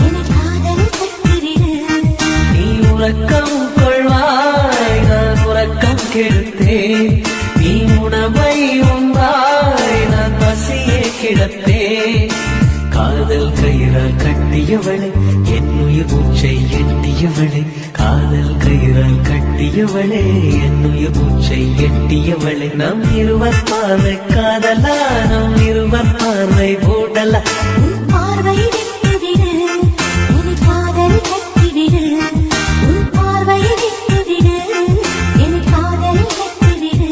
என காதல் கட்டிவிடு நீ உறக்கம் கொள்வாய் நான் உறக்கம் கெடுத்தேன் நீ உணவை உண்பாய் நான் பசியே கிடப்பேன் காதல் கயிறால் கட்டியவளே என் உயிர் மூச்சை எட்டியவளே காதல் கயிறால் கட்டியவளே என் உயிர் மூச்சை எட்டியவளே நம் இருவர் பார்வை காதலா நம் இருவர் பார்வை மூடலா உன் பார்வையை விட்டுவிடு என காதல் கட்டிவிடு உன் பார்வையை விட்டுவிடு என காதல் கட்டிவிடு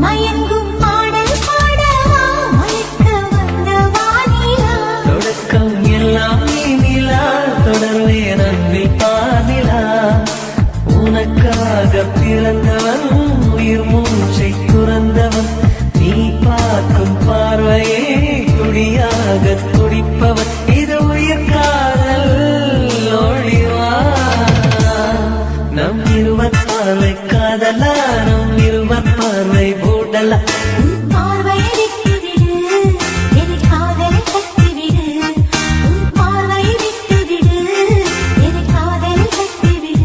மயங்கும் பாடல் பாடவா மயக்க வந்த வானிலா தொடக்கம் எல்லாம் நீலா தொடர்வே நன்றி பானிலா உனக்காக பிறந்தவன் உயிர் மூச்சை துறந்தவன் நீ பார்க்கும் பார்வையே துடியாக துடிப்பவன் இது உயிர் காதல் ஒளிவா நம் இருவர் பார்வை காதலா நம் இருவர் பார்வை மூடலா உன் பார்வையை விட்டுவிடு என காதலை கட்டிவிடு உன் பார்வையை விட்டுவிடு என காதலை கட்டிவிடு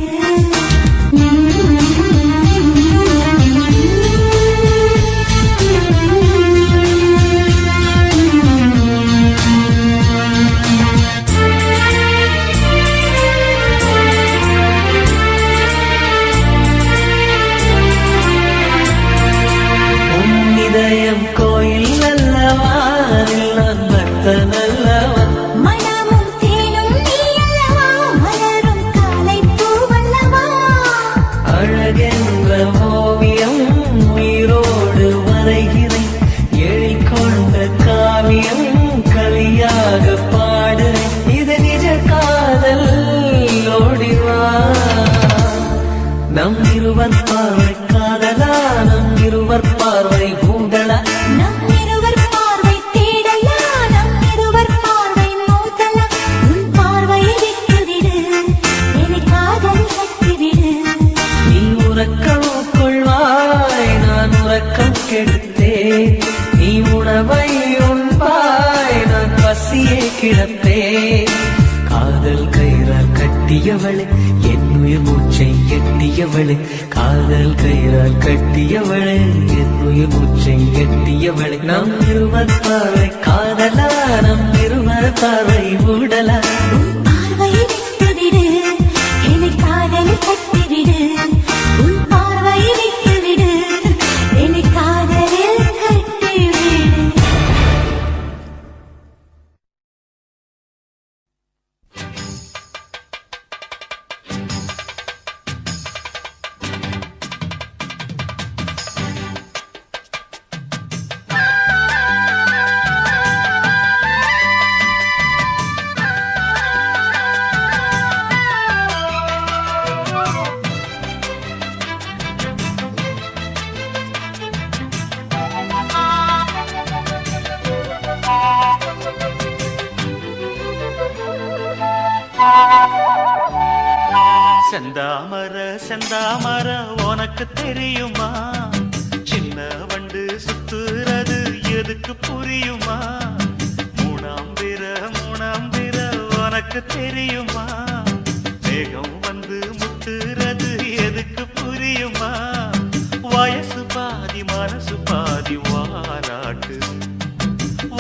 உன் இதயம் கோயில் அல்லவா அதில் நான் பக்தன் அல்லவா மனமும் தேனும் நீ அல்லவா மலரும் காலை பூவல்லவா அழகென்ற ஓவியம் உயிரோடு வரைகிறேன் எழிற்கொண்ட காவியம் கலியாக பாடுறேன் இது நிஜ காதல் ஓடிவா நம் இருவர் பார்வை காதலா நம் இருவர் பார்வை கூடலா நம் இருவர் பார்வை தேடலா நம் இருவர் பார்வை மோதலா உன் பார்வையை விட்டுவிடு என காதல் கட்டிவிடு நீ உறக்கம் கொள்வாய் நான் உறக்கம் கெடுத்தேன் நீ உணவை உண்பாய் நான் பசியே கிடப்பேன் காதல் கயிறால் கட்டியவளே என் உயிர் மூச்சை எட்டியவளே காதல் கயிறால் கட்டியவளே என் உயிர் மூச்சை எட்டியவளே நம் இருவர் பார்வை காதலா நம் இருவர் பார்வை மூடலா உன் பார்வையை விட்டுவிடு என காதல் கட்டிவிடு உன் பார்வையை விட்டுவிடு என காதலில் கட்டிவிடு செந்தாமர செந்தாமர உனக்கு தெரியுமா சின்ன வண்டு சுத்துறது எதுக்கு புரியுமா மூணாம் பிற உனக்கு தெரியுமா வேகம் வந்து முட்டுறது எதுக்கு புரியுமா வயசு பாதி மனசு பாதி வாராட்டு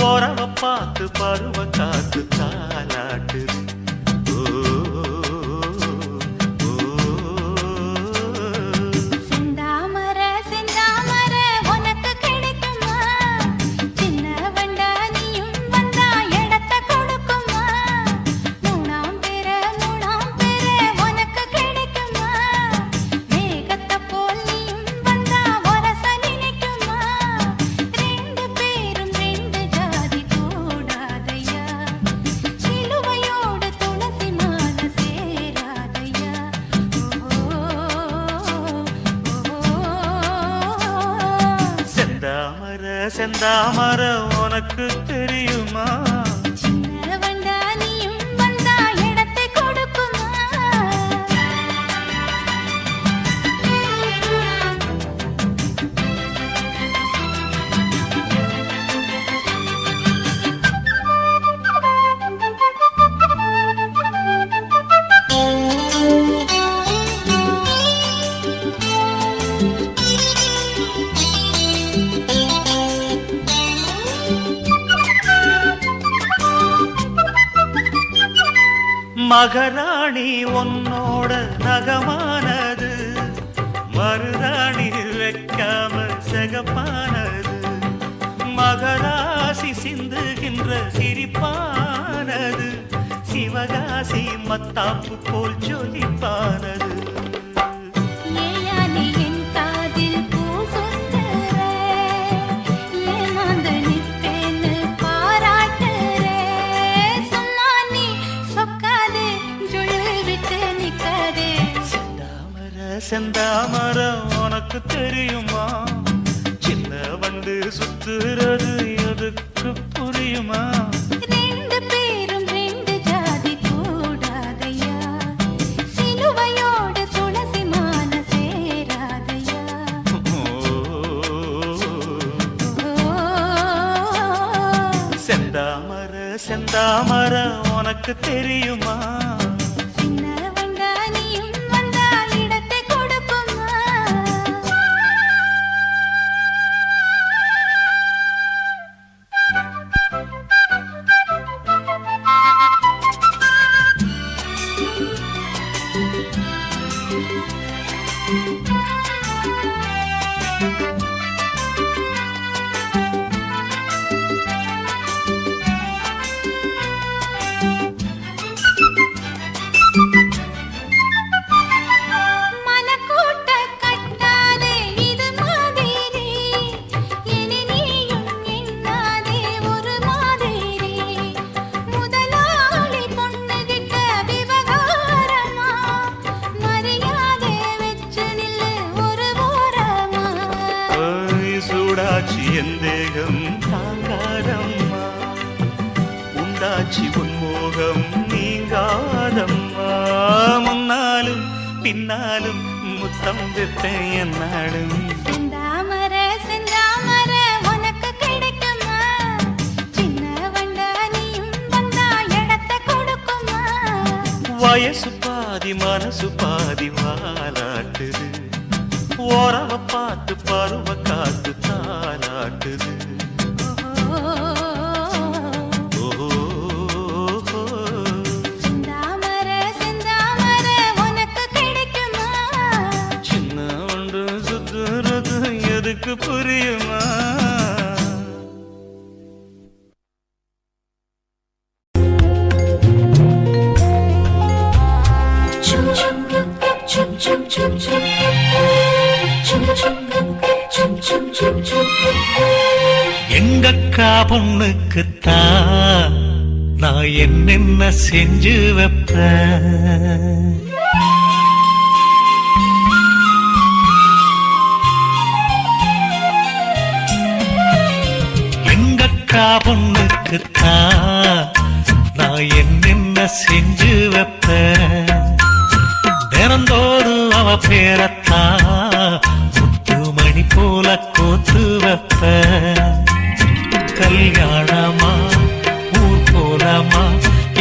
உறவ பார்த்து பருவ காத்து தாலாட்டு ஓ, ஓ, ஓ. செந்தாமரம் உனக்கு தெரியுமா? சின்ன வண்டா நீயும் வந்தா இடத்தை கொடுக்குமா? மகராணி உன்னோட நகமானது, மருதாணி வைக்காம சிகப்பானது, மகராசி சிந்துகின்ற சிரிப்பானது, சிவகாசி மத்தாப்பு போல் ஜொலிப்பானது. ஏயானே என் காதில் பூ சொன்னற, ஏமாந்து நிற்பேன்னு பாராட்டுற. சும்மா நீ சொக்காதே, ஜொல்லு விட்டு நிக்காதே. செந்தாமரம் உனக்கு தெரியுமா? சின்ன வண்டு சுத்துறது எதுக்கு புரியுமா? ரெண்டு பேரும் ரெண்டு ஜாதி கூடாதையா, சிலுவையோடு துளசி மால சேராதையா. செந்தாமரம் உனக்கு தெரியுமா? சின்ன வண்டா நீயும் வந்தா இடத்தை கொடுக்குமா? மனக்கூட்ட கட்டாதே இது மாதிரி, இனி நீயும் எண்ணாதே ஒரு மாதிரி. முதலாளி பொண்ணுகிட்ட விவகாரமா, மரியாதை வச்சு நில்லு ஒரு ஓரமா. சூடாச்சி என் தேகம் தாங்காதம்மா, உண்டாச்சி உன்மோகம் நீங்காதம்மா. முன்னாலும் பின்னாலும் முத்தம் விட்டேன் என்னாலும். செந்தாமர செந்தாமர உனக்கு கிடைக்குமா? சின்ன வண்டா நீயும் வந்தா இடத்தை கொடுக்குமா? வயசு பாதி மனசு பாதி வாலாட்டுது, ஓரவ பார்த்து பருவ காத்து தாலாட்டுது. செந்தாமர செந்தாமர உனக்கு கிடைக்குமா? சின்ன ஒன்று சுத்துறது எதுக்கு புரியுமா? Chum chum chum chum chum chum chum chum chum chum chum chum. எங்கக்கா பொண்ணுக்குத்தான் நான் என்னென்ன செஞ்சு வைப்பேன். எங்கக்கா பொண்ணுக்குத்தான் நான் என்னென்ன செஞ்சு வைப்பேன். தினந்தோறும் அவ பேரத்தான் முத்து மணி போல கோத்து வைப்பேன். கல்யாணமா ஊர் போலமா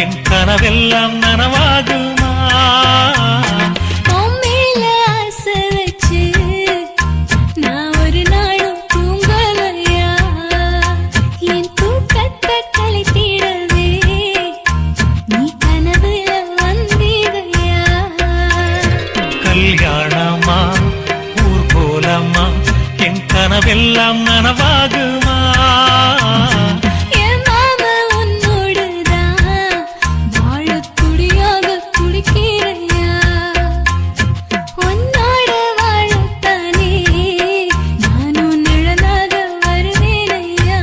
என் கனவெல்லாம் நனவாகுமா? மேல ஆசை வச்சு நான் ஒரு நாளும் தூங்கலையா, என் தூக்கத்தை கலைத்திடவே நீ கனவுல வந்தீதையா. கல்யாணமா ஊர் போலமா என் கனவெல்லாம் நனவாகுமா? என் மாமா உன்னோடுதான் வாழத் துடியாக துடிக்கிறையா, உன்னோட வாழத்தானே நானும் நிழலாக வருவேனையா.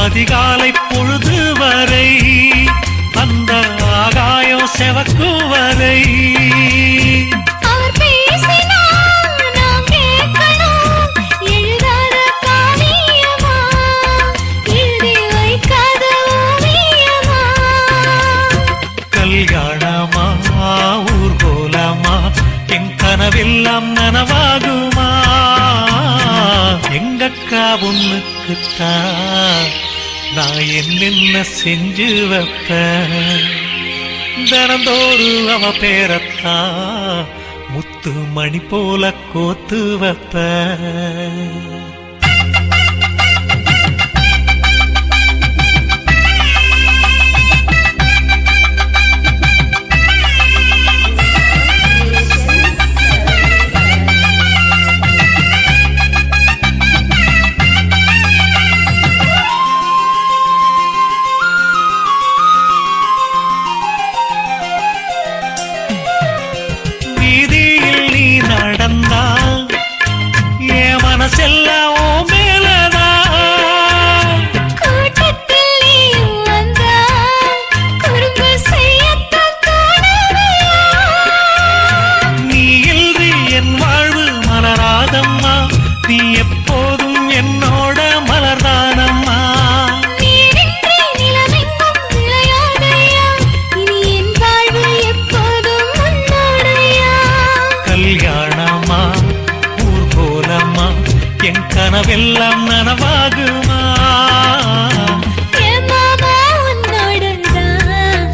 அதிகாலை பொழுது வரை அந்த ஆகாயம் செவக்கும் வரை அவர் பேசினார் நாம் கேட்கணும். எழுதாத காவியமா, எழுதி வைக்காத ஓவியமா. கல்யாணமா ஊர்கோலமா என் கனவெல்லாம் நனவாகுமா எங்கக்கா பொண்ணுக்குத்தான் நான் என்னென்ன செஞ்சு வைப்பேன் தினந்தோறு அவ பேரத்தான் முத்து மணி போல கோத்து வைப்பேன் மனசெல்லாம் மேலதான் கூட்டத்தில் நீயும் வந்தா குறும்பு செய்யத்தான் தோணுதையா. நீ இல்றி என் வாழ்வு மலராதம்மா நீ எப்போதும் என்னோட மலர்தானம்மா நீரின்றி நிலவெங்கும் விளையாதையா. இனி என் வாழ்வு எப்போதும் உன்னோடையா. கல்யாணமா ஊர்கோலமா என் கனவெல்லாம் நனவாகுமா என் மாமா உன்னோடதான்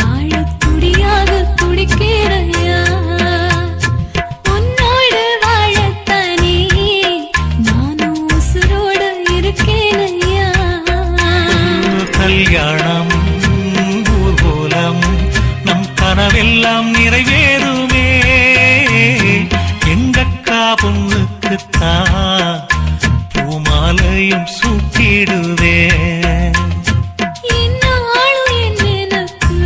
வாழத் துடியாக துடிக்கிறையா. உன்னோடு வாழத்தானே நானும் உசுரோடு இருக்கேனையா. கல்யாணம் ஊர்கோலம் நம் கனவெல்லாம் நிறைவேறுமே எங்கக்கா பொண்ணுக்குத்தான் பூமாலையும் சூட்டிடுவேன் என்னாலும் என் எனக்கு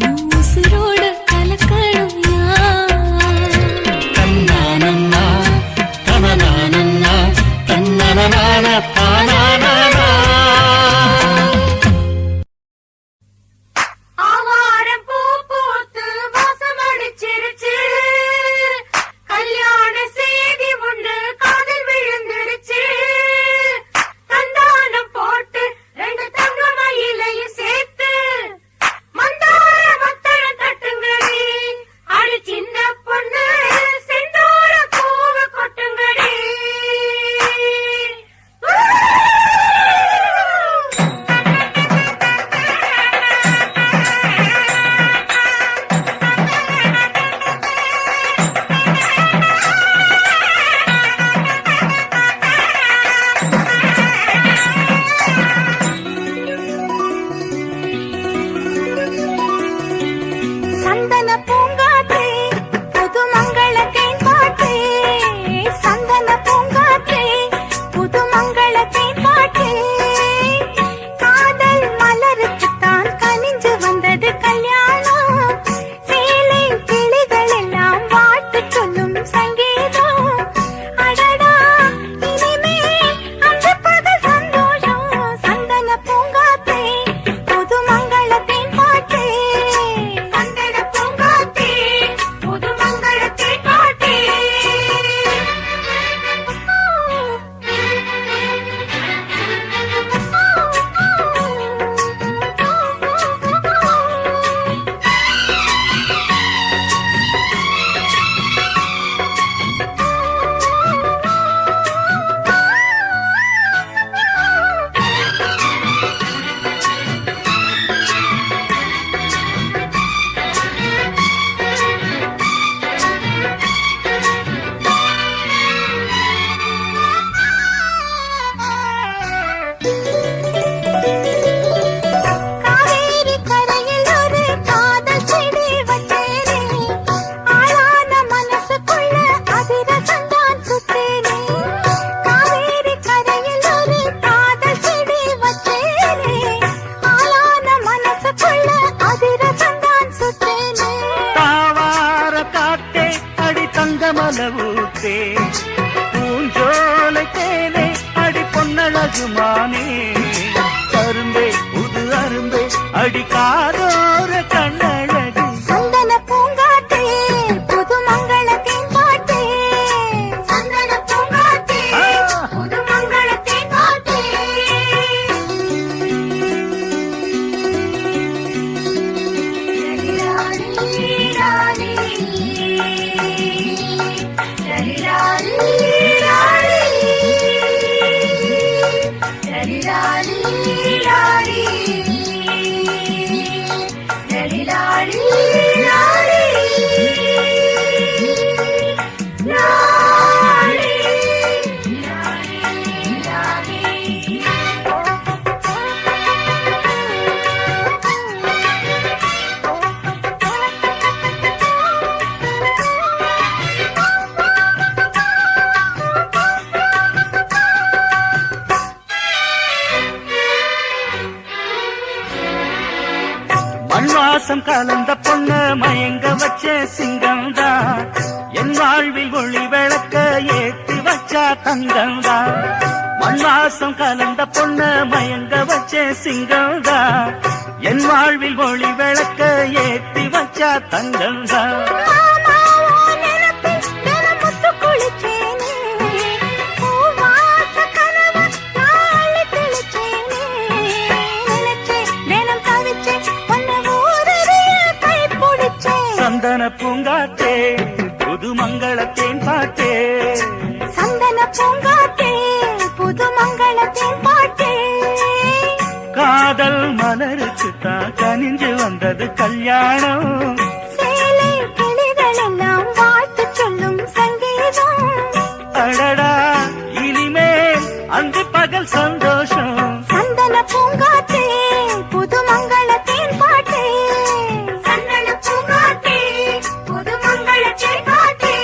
உன் உசுரோடு கலக்கணும்யா. தன்னானன்னா தனனானன்னா தன்னனனான தானானா ஆவாரம் பூ பூத்து வாசம் அடிச்சிருச்சு. கல்யாண செய்தி ஒன்று காதில் விழுந்துருச்சு. தந்தானம் போட்டு 2 தங்க மயிலையும் சேர்த்து மந்தார மத்தளம் தட்டுங்கடி. அடி சின்ன பொண்ணு செந்தூர பூவ கொட்டுங்கடி. சந்தன பூங்காற்றே புது மங்களத்தின் காற்றே. சந்தன பூங்காற்றே புது மங்களத்தின் காற்றே. காதல் மலருக்குத்தான் கனிஞ்சு வந்தது கல்யாணம். சேலை கிளிகள் எல்லாம் வாழ்த்து சொல்லும் சங்கீதம். அடடா இனிமே அந்த பகல் சந்தோஷம். சந்தன பூங்காற்றே புது மங்களத்தின் காற்றே. சந்தன பூங்காற்றே புது மங்களத்தின் காற்றே. காவேரி கரையில் ஒரு காதல் செடி வச்சேனே. ஆளான மனசுக்குள்ள அதிரசந்தான் சுத்தேனே. காவேரி கரையில் ஒரு காதல் செடி வச்சேனே. ஆளான மனசுக்குள்ள அதிரசந்தான் சுத்தேனே. தாவார காத்தே அடி தங்கமலவூத்தே பூஞ்சோலை தேனே அடி பொன்னழகு அழகுமானே அரும்பே புது அரும்பே அடிக்காதோர கண்ணழகு சந்தன பூங்காட்டே புது மங்களத்தின் பாட்டே சந்தன பூங்காட்டே புது மங்களத்தின் பாட்டே மண்வாசம் கலந்த பொண்ணு மயங்க வச்ச சிங்கம்தான் என் வாழ்வில் ஒளி விளக்க ஏற்றி வச்சா தங்கம்தான் மண்வாசம் கலந்த பொண்ணு மயங்க வச்ச சிங்கம்தான் என் வாழ்வில் ஒளி விளக்க ஏற்றி வச்சா தங்கம்தான் சந்தன பூங்காட்டே புது மங்களத்தேன் பாட்டே சந்தன பூங்காட்டே புது மங்களத்தின் பாட்டே காதல் மலருக்கு தான் கனிஞ்சு வந்தது கல்யாணம் சேலை கிளிகள் எல்லாம் வாழ்த்து சொல்லும் சங்கீதம் அடடா இனிமேல் அங்கு பகல் சந்தோஷம் சந்தன பூங்காட்டே புது மங்களத்தின் பாட்டே சந்தன பூங்காட்டே புது மங்களத்தின் பாட்டே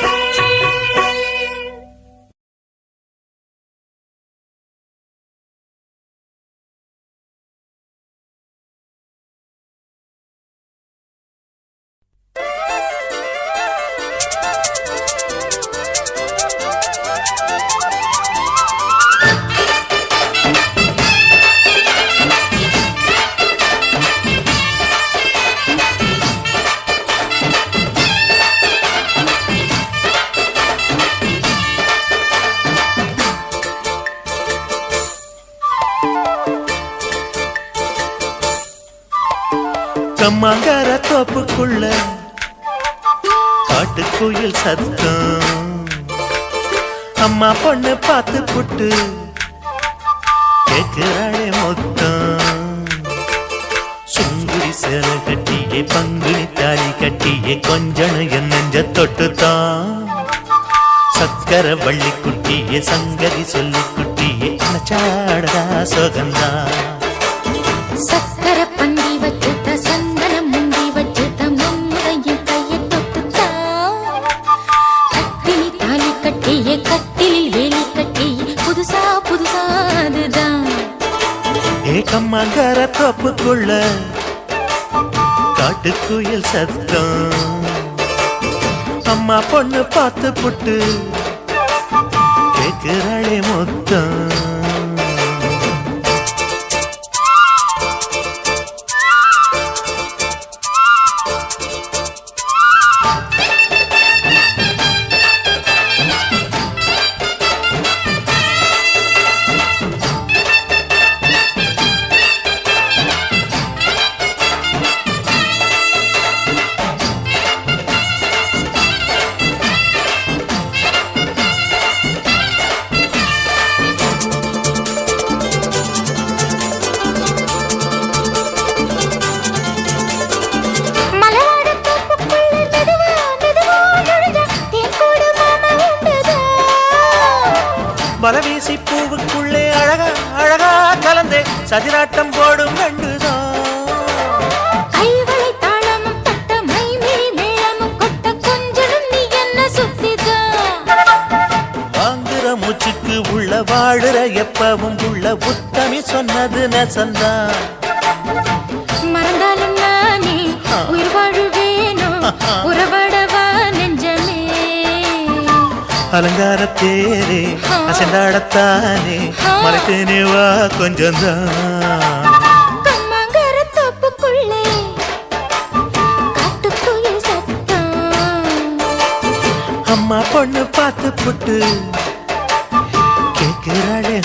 கம்மாங்கர தோப்புக்குள்ள காட்டுக்குயில் சத்தம் அம்மா பொண்ணு பார்த்து புட்டு கேட்கிறாளே மொத்தம் சுங்குடி சேலை கட்டியே பங்குனி தாலி கட்டியே கொஞ்சம் என் நெஞ்ச தொட்டுத்தான் சக்கர வள்ளி குட்டியே சங்கதி சொல்லி குட்டியே அணைச்சாடதா சுகந்தான் சக்கர பந்தி வச்சுட்ட சந்தனம் முந்தி வச்சுட்ட மம்முதையும் கையை தொட்டுத்தா கட்டினி தாலி கட்டியே கட்டிலில் வேலி கட்டியே புதுசா புதுசா அதுதான் ஏகம்மாங்கர தோப்புக்குள்ள காட்டுக்குயில் சத்தம் அம்மா பொண்ணு பார்த்து புட்டு கேட்கிறாளே மொத்தம் பலவீசி பூவுக்குள்ளே அழகா அழகா கலந்தே சதிராட்டம் போடும் கண்டுதான் கைவளை தாளமும் தட்ட மைமிழி மேளமும் கொட்ட கொஞ்சனும் நீ என்ன சுத்திதான் வாங்குற மூச்சுக்கு உள்ள வாழுற எப்பவும் உள்ள உத்தமி சொன்னது நெசந்தான் மறந்தாலும் நானே உயிர் வாழுவேனோ உறவாடவா நெஞ்சமே அலங்கார தேரே அசைந்தாடத்தானே மறைத்தேனே வா கொஞ்சம் தான் கம்மாங்கர தோப்புக்குள்ளே காட்டுக்குயில் சத்தம் அம்மா பொண்ணு பார்த்து புட்டு கேட்கிறாளே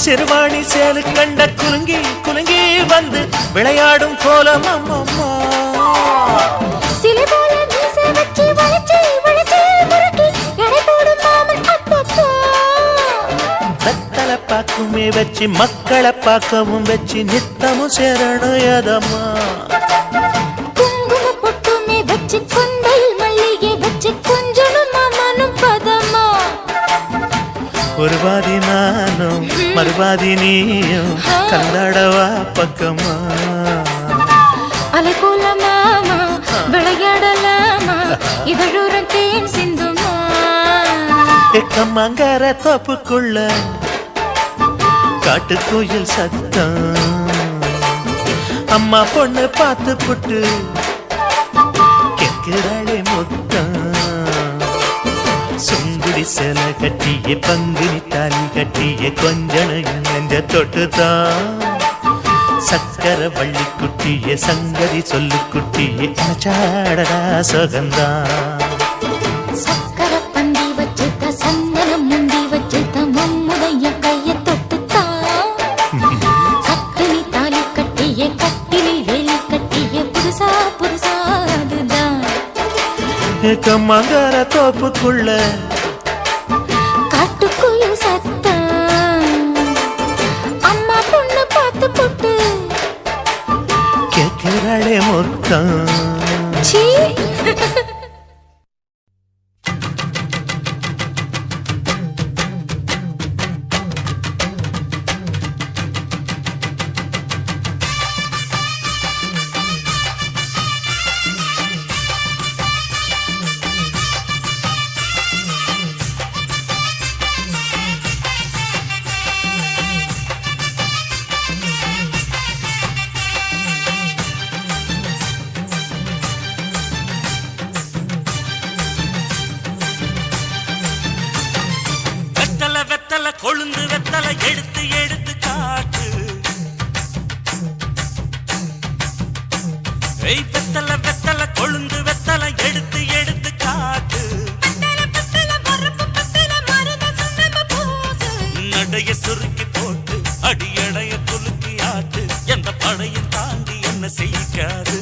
சிறுவாணி சேலு கண்ட குலுங்கி குலுங்கி வந்து விளையாடும் கோலம் அம்மம்மா சிலை போல மீசை வச்சு வளைச்சு வளைச்சு முறுக்கி எடை போடும் மாமன் அப்பப்பா வெத்தலை பாக்குமே வச்சு மக்களை பார்க்கவும் வச்சு நித்தமும் சேரணும் எதம்மா குங்கும பொட்டுமே வச்சு குந்தையில் மல்லிகை வச்சு கொஞ்சனும் மாமனும் பதமா ஒரு பாதி நானும் மறுபாதி நீயும் கலந்தாடவா பக்கமா அலை போல மாமா விளையாடலாமா இதழூரம் தேன் சிந்துமா எக்கம்மாங்கார தோப்புக்குள்ள காட்டுக்குயில் சத்தம் அம்மா பொண்ணு பார்த்து புட்டு கேட்கிறாளே முத்தம் சுங்குடி சேல கட்டிய பங்குனி தாலி கட்டிய கொஞ்சனையும் நெஞ்ச தொட்டுதான் சக்கர வள்ளி குட்டிய சங்கதி சொல்லு குட்டிய அச்சாடடா சுகந்தான் சக்கர பந்தி வச்சுட்ட சந்தனம் முந்தி வச்சுட்ட மம்முடைய கைய தொட்டுத்தான் கட்டினி தாலி கட்டிய கட்டிலில் வேலி கட்டிய புதுசா புதுசா அதுதான் ஏக்கம்மாங்கார தோப்புக்குள்ள காட்டுக்குயில் சத்தம் அம்மா பொண்ணு பார்த்து போட்டு கேட்கிறாளே மொத்தம் சீ கொழுந்து வெத்தலை எடுத்து எடுத்து காட்டு வெத்தலை வெத்தலை கொழுந்து வெத்தலை எடுத்து எடுத்து காட்டு நடைய சுருக்கி போட்டு அடியடைய குலுக்கி ஆட்டு எந்த படையும் தாண்டி என்ன செய்யாது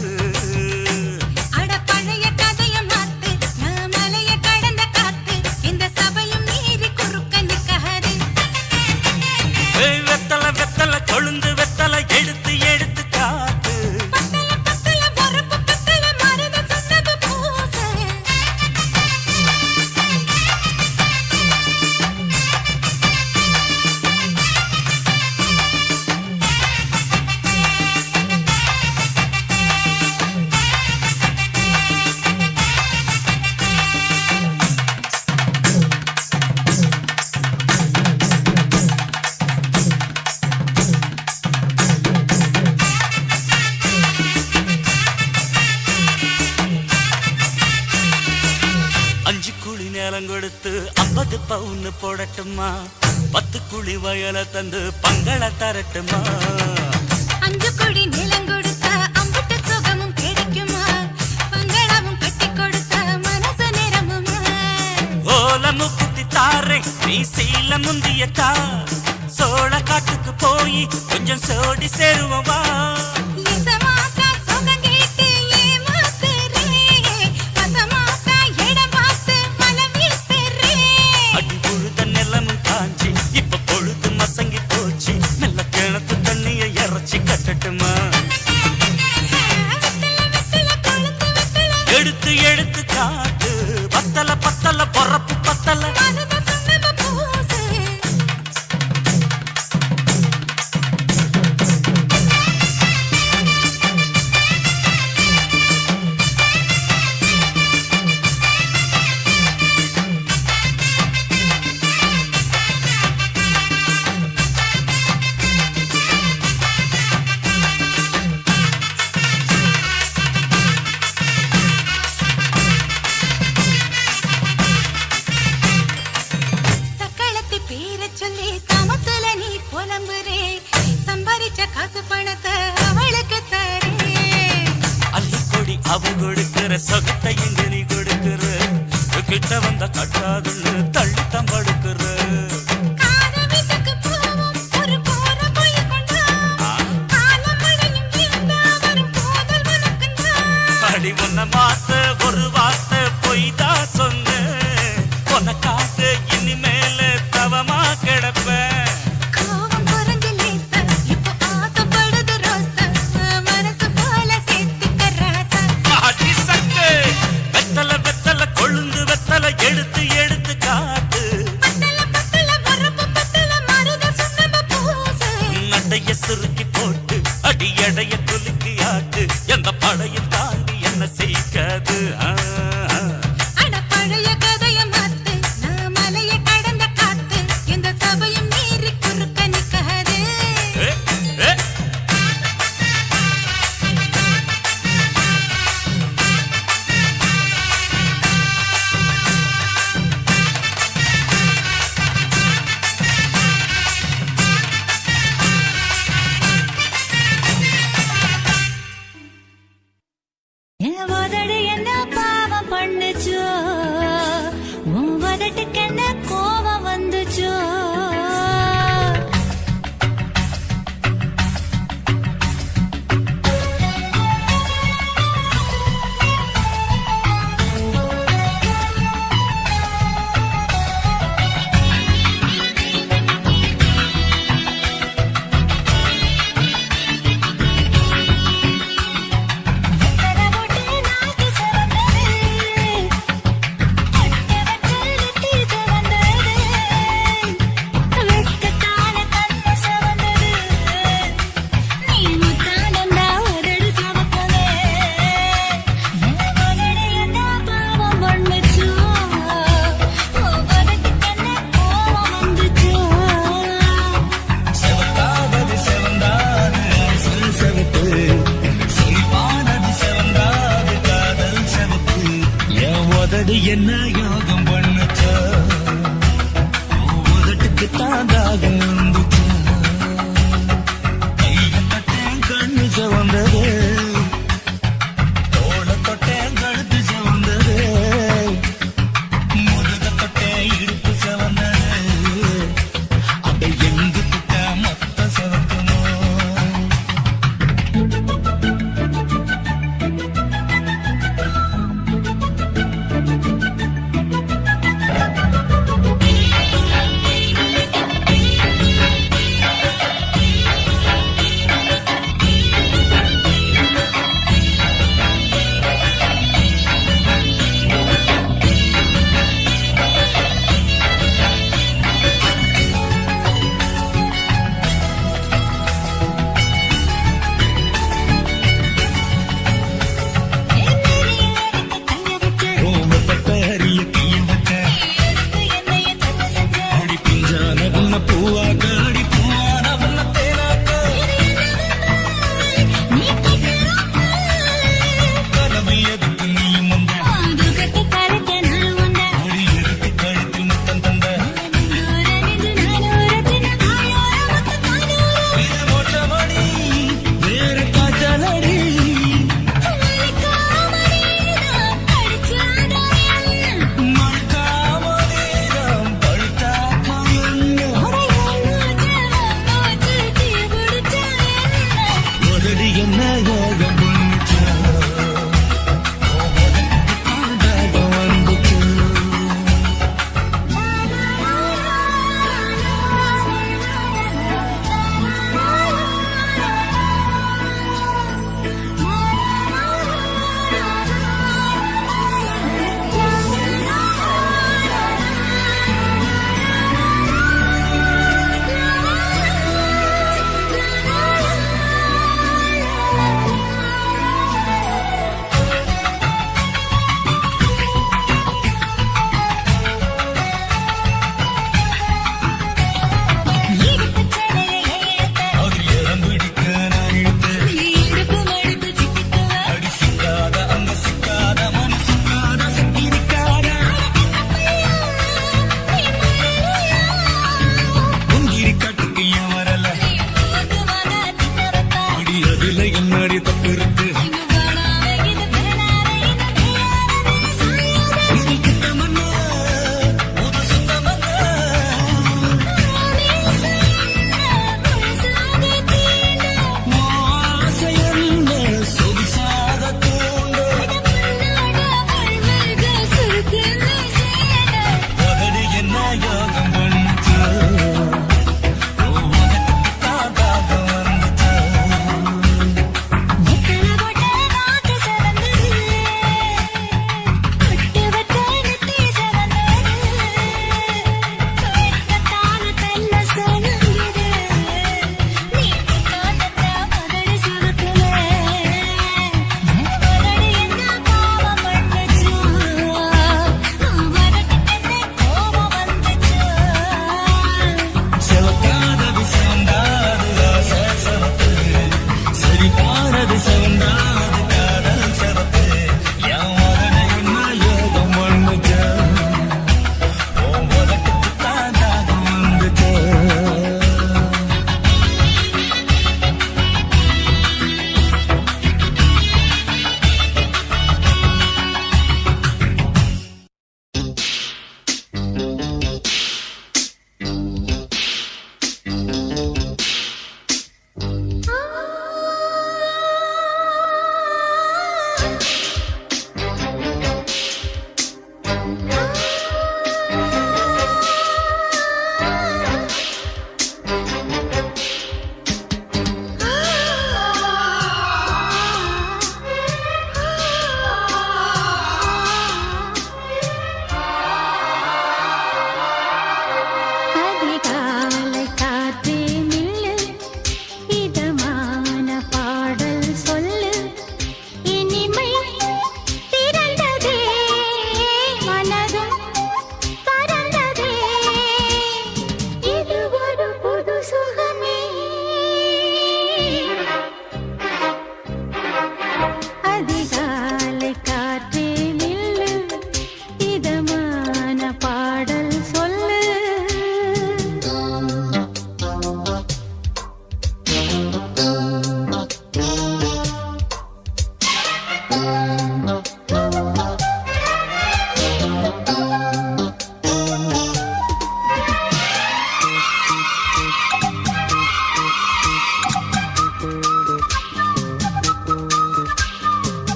கொழுந்து வெத்தலை எடுத்து எடுத்து காட்டு கொடுத்து 50 பவுன் போடட்டுமா 10 குழி வயல தந்து பங்கள தரட்டுமா 5 குழி நிலம் கொடுத்தா அம்புட்டு சுகமும் கிடைக்குமா பங்களவும் கட்டி கொடுத்தா மனசு நிரம்புமா ஓல முக்குத்தி தாரே நீ சீல முந்தியக்கா சோழ காட்டுக்கு போய் கொஞ்சம் சோடி சேருவா பத்தல பொறப்பு பத்தல அவன் கொடுக்கிற சொகத்தை இங்க நீ கொடுக்கிற கிட்ட வந்த கட்டாதுன்னு தள்ளி தம்படுக்கிற அடி உன்னை மாத்த ஒரு வார்த்தை பொய்தா சொன்ன உன்னை காத்து இனிமேல தவமா கிடப்ப எடுத்து எடுத்து காட்டு நடைய சுருக்கி போட்டு அடி எடைய குலுக்கி ஆட்டு எந்த படையும் தாண்டி என்ன செய்யாது பழைய கதைய மாத்து நான் மலைய கடந்த காத்து எந்த சபையும் மீறி குறுக்க நிக்காது என்ன பாவம் பண்ணுச்சோ உன் வதட்டுக்கு என்ன கோவம் வந்துச்சோ என்ன யோகம் பண்ணுச்சோ உதட்டுக்கு தாண்டாக வந்துச்சோ கைய தொட்டேன் கண்ணு சவந்தது தோள தொட்டேன் கழுத்து சவந்தது முதுக தொட்டேன் இடுப்பு சவந்தது அப்ப எங்கு தொட்ட மொத்த சவக்குமோ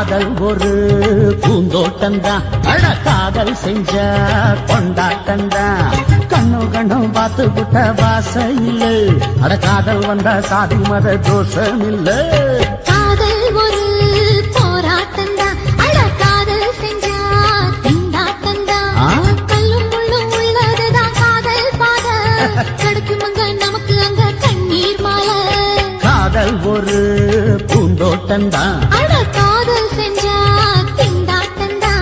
காதல் ஒரு பூந்தோட்டம்தான் அட காதல் செஞ்ச கொண்டாட்டம்தான் கண்ணு கண்ணும் பார்த்து விட்ட வாசையில் அட காதல் வந்த சாதி மத தோஷம் இல்ல காதல் ஒரு போராட்டம்தான் அட காதல் செஞ்சா திண்டாட்டம்தான் கல்லும் முள்ளும் உள்ளதுதான் காதல் பாத கிடைக்கும் அங்க நமக்கு அங்க கண்ணீர் மாலை காதல் ஒரு பூந்தோட்டம்தான் அட காதல் செஞ்சா திண்டாட்டம்தான்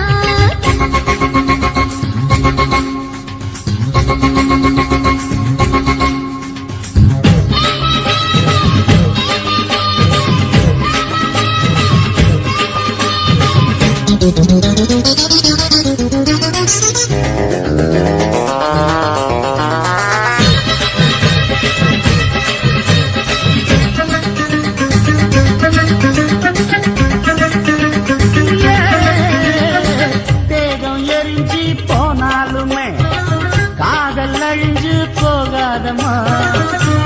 தேகம் எரிஞ்சு போனாலுமே காதல் அழிஞ்சு போகாதமா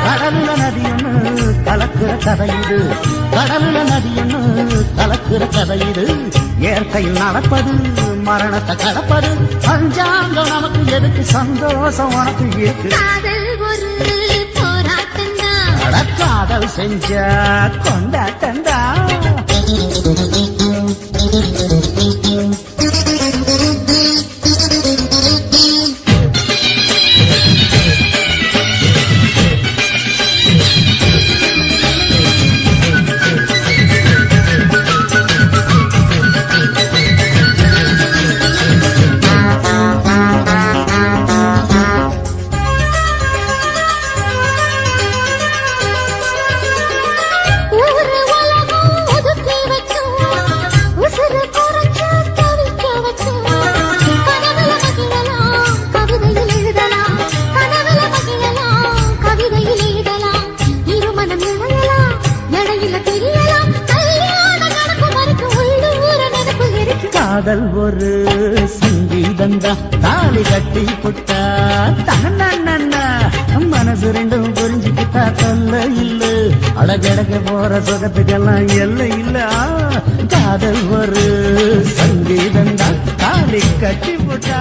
கடல்ல நதியொன்னு கலக்குற கதை இது கடல்ல நதியொன்னு கலக்குற கதை இது இயற்கையில் நடப்பது மரணத்தை கடப்பது பஞ்சாங்கம் நமக்கு எதுக்கு சந்தோஷம் உனக்கு இருக்கு காதல் ஒரு போராட்டம்தான் அட காதல் செஞ்ச கொண்டாட்டந்தா ஊரு உலகம் ஒதுக்கி வைக்கும் உசுறு குறைச்சு தவிக்க வைக்கும் கனவுல மகிழலாம் கவிதையில் எழுதலாம் கனவுல மகிழலாம் கவிதையில் எழுதலாம் இருமனம் இழையலாம் இடையில தெரியலாம் கல்யாணம் நடக்கும் வரைக்கும் உள்ளூர நினைப்பு இருக்கு காதல் ஒரு சங்கீதந்தா தாலி கட்டி புட்டா தன்னா மனசு ரெண்டும் புரிஞ்சுக்கிட்டா தொல்ல இல்ல அழகழக போற சுகத்துக்கெல்லாம் எல்லை இல்ல காதல் ஒரு சங்கீதந்தா தாலி கட்டி புட்டா